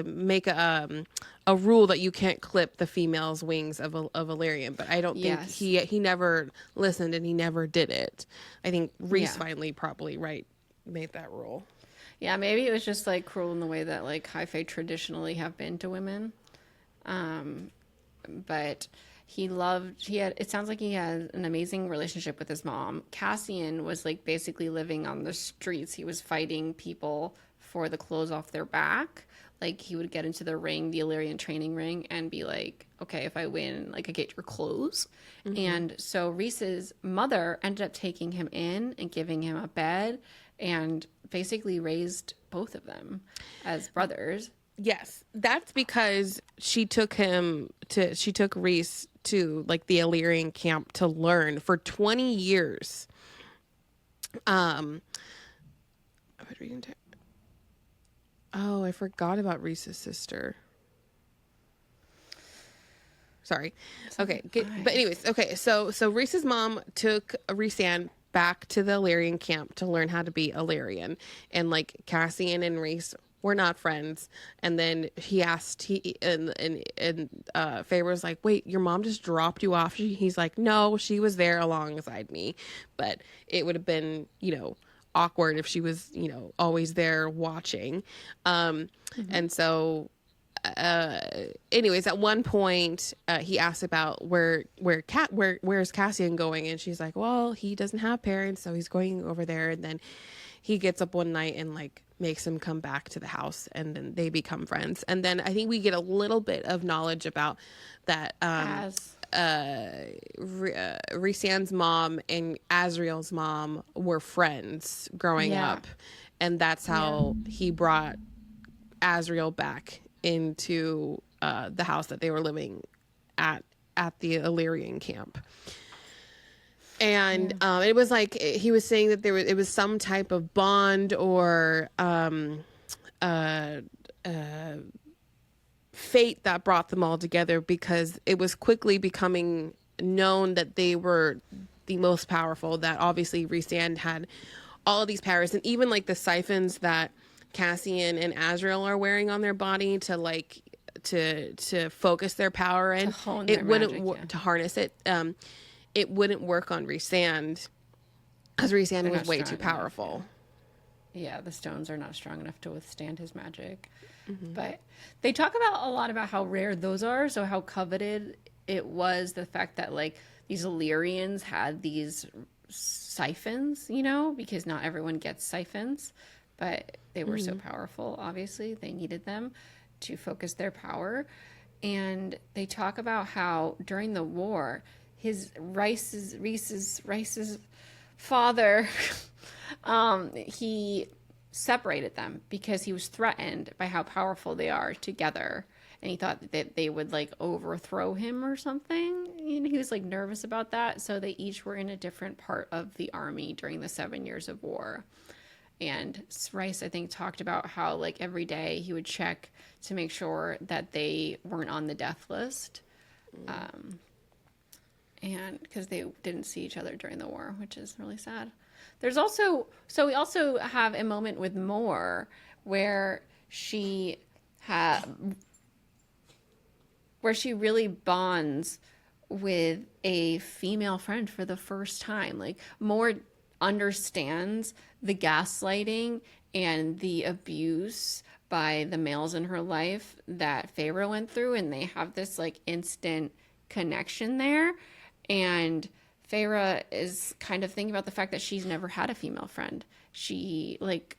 make a rule that you can't clip the female's wings of Illyrian. But I don't think Yes. he never listened and he never did it. I think Reese Yeah. finally probably made that rule. Yeah, maybe it was just like cruel in the way that like high fae traditionally have been to women. But it sounds like he had an amazing relationship with his mom. Cassian was like basically living on the streets. He was fighting people for the clothes off their back. Like he would get into the ring, the Illyrian training ring, and be like, okay, if I win, like I get your clothes. And so Reese's mother ended up taking him in and giving him a bed and basically raised both of them as brothers. Yes, that's because she took Reese to like the Illyrian camp to learn for 20 years. Oh, I forgot about Reese's sister. Sorry. Okay, but anyways, okay. So Reese's mom took Reeseanne back to the Illyrian camp to learn how to be Illyrian, and like Cassian and Reese were not friends. And then he asked, Faye was like, "Wait, your mom just dropped you off?" He's like, "No, she was there alongside me, but it would have been, awkward if she was, always there watching." And so anyways, at one point he asked about where's Cassian going, and she's like, well, he doesn't have parents, so he's going over there. And then he gets up one night and like makes him come back to the house, and then they become friends. And then I think we get a little bit of knowledge about that Rhysand's mom and Azriel's mom were friends growing up, and that's how he brought Azriel back into the house that they were living at the Illyrian camp. And it was like he was saying that it was some type of bond or fate that brought them all together, because it was quickly becoming known that they were the most powerful, that obviously Rhysand had all of these powers, and even like the siphons that Cassian and Azriel are wearing on their body to like to focus their power in, it wouldn't to harness it. It wouldn't work on Rhysand because Rhysand was way too powerful. Yeah, the stones are not strong enough to withstand his magic. But they talk about a lot about how rare those are, so how coveted it was, the fact that like these Illyrians had these siphons, because not everyone gets siphons, but they were so powerful, obviously they needed them to focus their power. And they talk about how during the war, Reese's father he separated them because he was threatened by how powerful they are together, and he thought that they would like overthrow him or something. He was like nervous about that, so they each were in a different part of the army during the 7 years of war. And Rice, I think, talked about how like every day he would check to make sure that they weren't on the death list, and because they didn't see each other during the war, which is really sad. We also have a moment with Moore where she really bonds with a female friend for the first time. Like Moore understands the gaslighting and the abuse by the males in her life that Feyre went through, and they have this like instant connection there. And Feyre is kind of thinking about the fact that she's never had a female friend. She like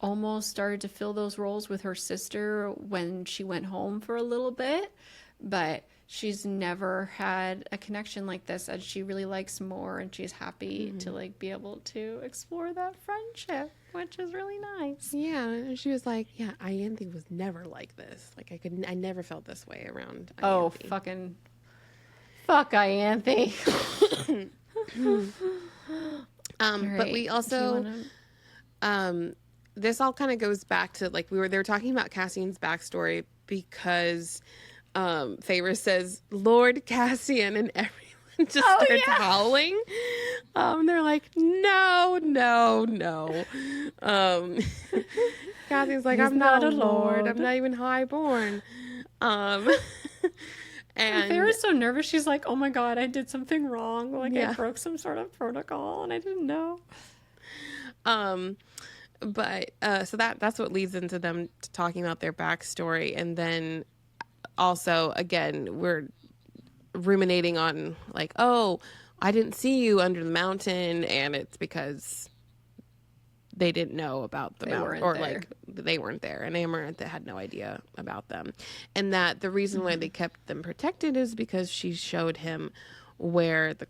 almost started to fill those roles with her sister when she went home for a little bit, but she's never had a connection like this, and she really likes more, and she's happy to like be able to explore that friendship, which is really nice. Yeah, and she was like, yeah, Ianthe was never like this. Like I never felt this way around Ianthe. Oh, fuck Ianthe. But we also this all kind of goes back to like they were talking about Cassian's backstory because Feyre says Lord Cassian, and everyone just starts howling. They're like, no. Cassian's like, I'm not a lord. I'm not even highborn. And Feyre's so nervous. She's like, oh my God, I did something wrong. Like I broke some sort of protocol and I didn't know. But so that's what leads into them talking about their backstory. And then also, again, we're ruminating on like, oh, I didn't see you under the mountain. And it's because they didn't know about the mountain, or like they weren't there, and Amarantha had no idea about them. And that the reason why they kept them protected is because she showed him where the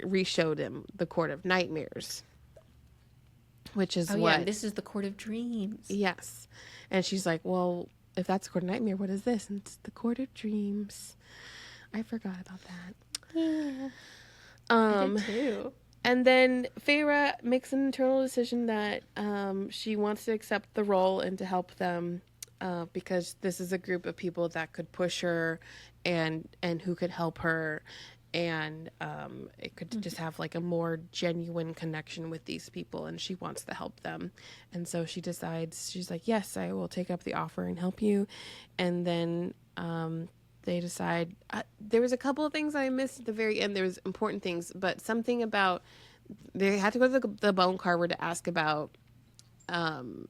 re-showed him the Court of Nightmares. Which is this is the Court of Dreams. Yes. And she's like, well, if that's the Court of Nightmare, what is this? And it's the Court of Dreams. I forgot about that. Yeah. I did too. And then Feyre makes an internal decision that she wants to accept the role and to help them because this is a group of people that could push her and who could help her. And it could just have like a more genuine connection with these people, and she wants to help them. And so she decides, she's like, yes, I will take up the offer and help you. And then they decide, there was a couple of things I missed at the very end. There was important things, but something about, they had to go to the bone carver to ask about the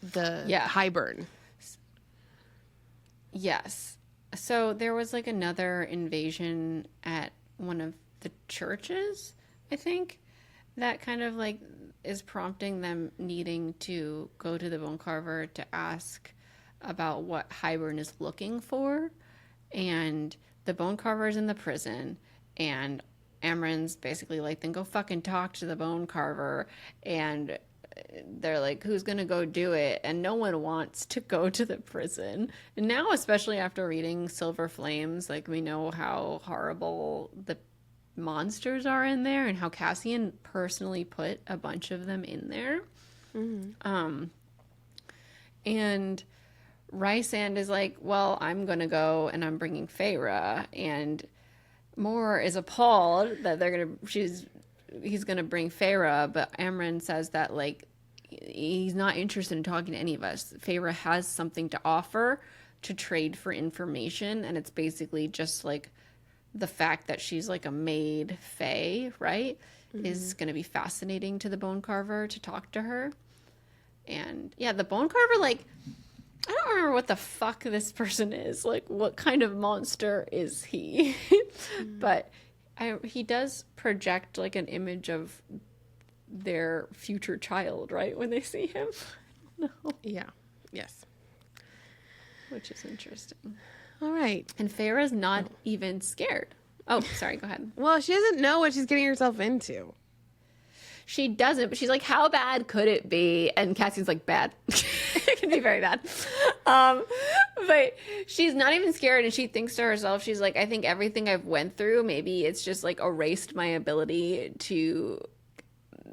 Highburn. Yes. So there was like another invasion at one of the churches, I think, that kind of like is prompting them needing to go to the bone carver to ask about what Highburn is looking for. And the bone carver is in the prison, and Amren's basically like, then go fucking talk to the bone carver. And they're like, who's gonna go do it? And no one wants to go to the prison. And now, especially after reading Silver Flames, like, we know how horrible the monsters are in there, and how Cassian personally put a bunch of them in there. And Rysand is like, well, I'm gonna go, and I'm bringing Feyre. And Moore is appalled that he's gonna bring Feyre, but Amren says that like he's not interested in talking to any of us. Feyre has something to offer to trade for information, and it's basically just like the fact that she's like a maid fae, right? Is gonna be fascinating to the bone carver to talk to her. And yeah, the bone carver, like, I don't remember what the fuck this person is. Like, what kind of monster is he? But he does project like an image of their future child, right? When they see him. No. Yeah. Yes. Which is interesting. All right. And Feyre's not even scared. Oh, sorry. Go ahead. Well, she doesn't know what she's getting herself into. She doesn't, but she's like, how bad could it be? And Cassian's like, bad. It can be very bad. But she's not even scared, and she thinks to herself, she's like, I think everything I've went through, maybe it's just like erased my ability to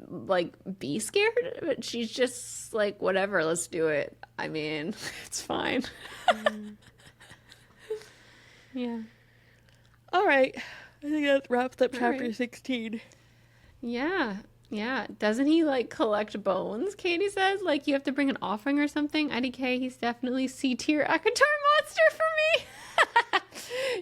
like be scared. But she's just like, whatever, let's do it. I mean, it's fine. Yeah. All right. I think that wraps up chapter 16. Yeah. Yeah. Doesn't he like collect bones? Katie says like you have to bring an offering or something. IDK, he's definitely C tier Akatar monster for me.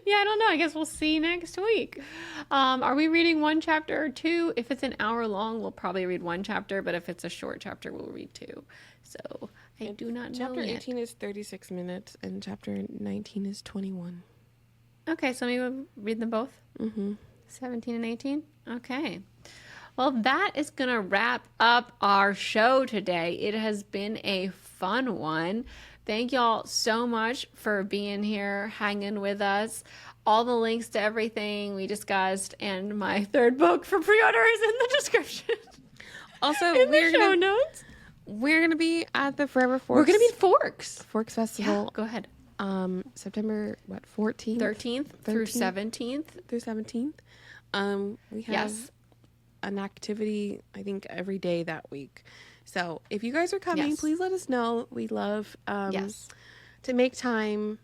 Yeah, I don't know. I guess we'll see next week. Are we reading one chapter or two? If it's an hour long, we'll probably read one chapter, but if it's a short chapter, we'll read two. So I do not know. Chapter 18 is 36 minutes, and chapter 19 is 21. Okay, so maybe we'll read them both. 17 and 18. Okay. Well, that is going to wrap up our show today. It has been a fun one. Thank y'all so much for being here, hanging with us. All the links to everything we discussed and my third book for pre-order is in the description. Also, in the show notes. We're gonna be at the Forever Forks. We're going to be in Forks. Forks Festival. Yeah, go ahead. September 14th, 13th through 17th. through 17th. We have an activity, I think, every day that week. So if you guys are coming, please let us know. We love to make time.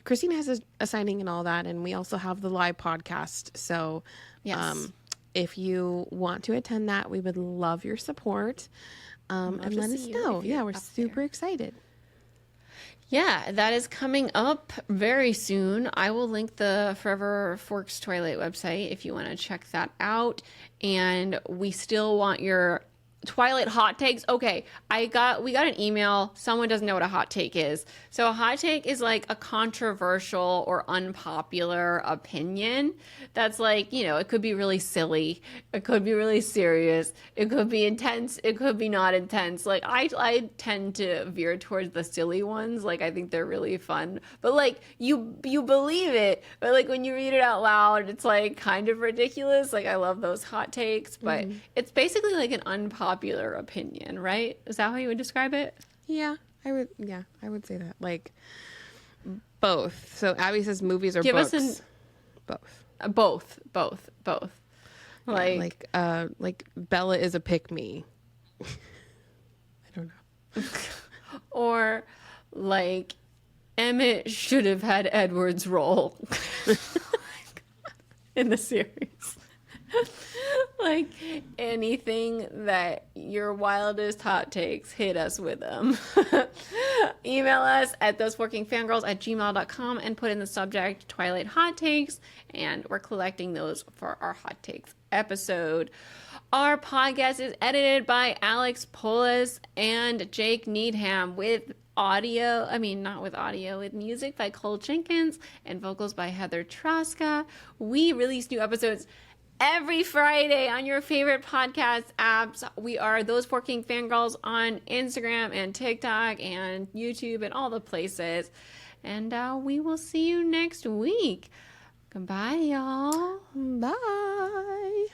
Christine has a signing and all that, and we also have the live podcast. So if you want to attend that, we would love your support. And let us know. Yeah, we're super excited. Yeah, that is coming up very soon. I will link the Forever Forks Twilight website if you want to check that out. And we still want your Twilight hot takes. Okay, we got an email. Someone doesn't know what a hot take is. So a hot take is like a controversial or unpopular opinion that's like, you know, it could be really silly. It could be really serious. It could be intense. It could be not intense. Like I tend to veer towards the silly ones. Like I think they're really fun. But like you believe it, but like when you read it out loud, it's like kind of ridiculous. Like I love those hot takes, but it's basically like an unpopular opinion, right? Is that how you would describe it? Yeah, I would say that. Like both. So Abby says movies or Give books. us both. Like Bella is a pick me. I don't know. Or like Emmett should have had Edward's role in the series. Like anything that your wildest hot takes, hit us with them. Email us at thoseworkingfangirls@gmail.com and put in the subject Twilight hot takes, and we're collecting those for our hot takes episode. Our podcast is edited by Alex Polis and Jake Needham with music by Cole Jenkins and vocals by Heather Traska. We release new episodes every Friday on your favorite podcast apps. We are Those Four King Fangirls on Instagram and TikTok and YouTube and all the places. And we will see you next week. Goodbye, y'all. Bye.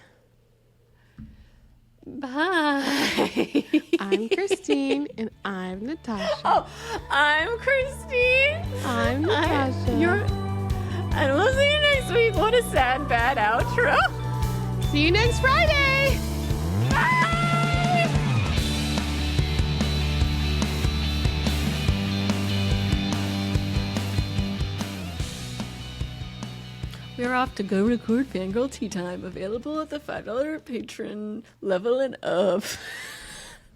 Bye. I'm Christine and I'm Natasha. Oh, I'm Christine. I'm Natasha. And we'll see you next week. What a sad, bad outro. See you next Friday. Bye. We're off to go record Fangirl Tea Time, available at the $5 patron level and up.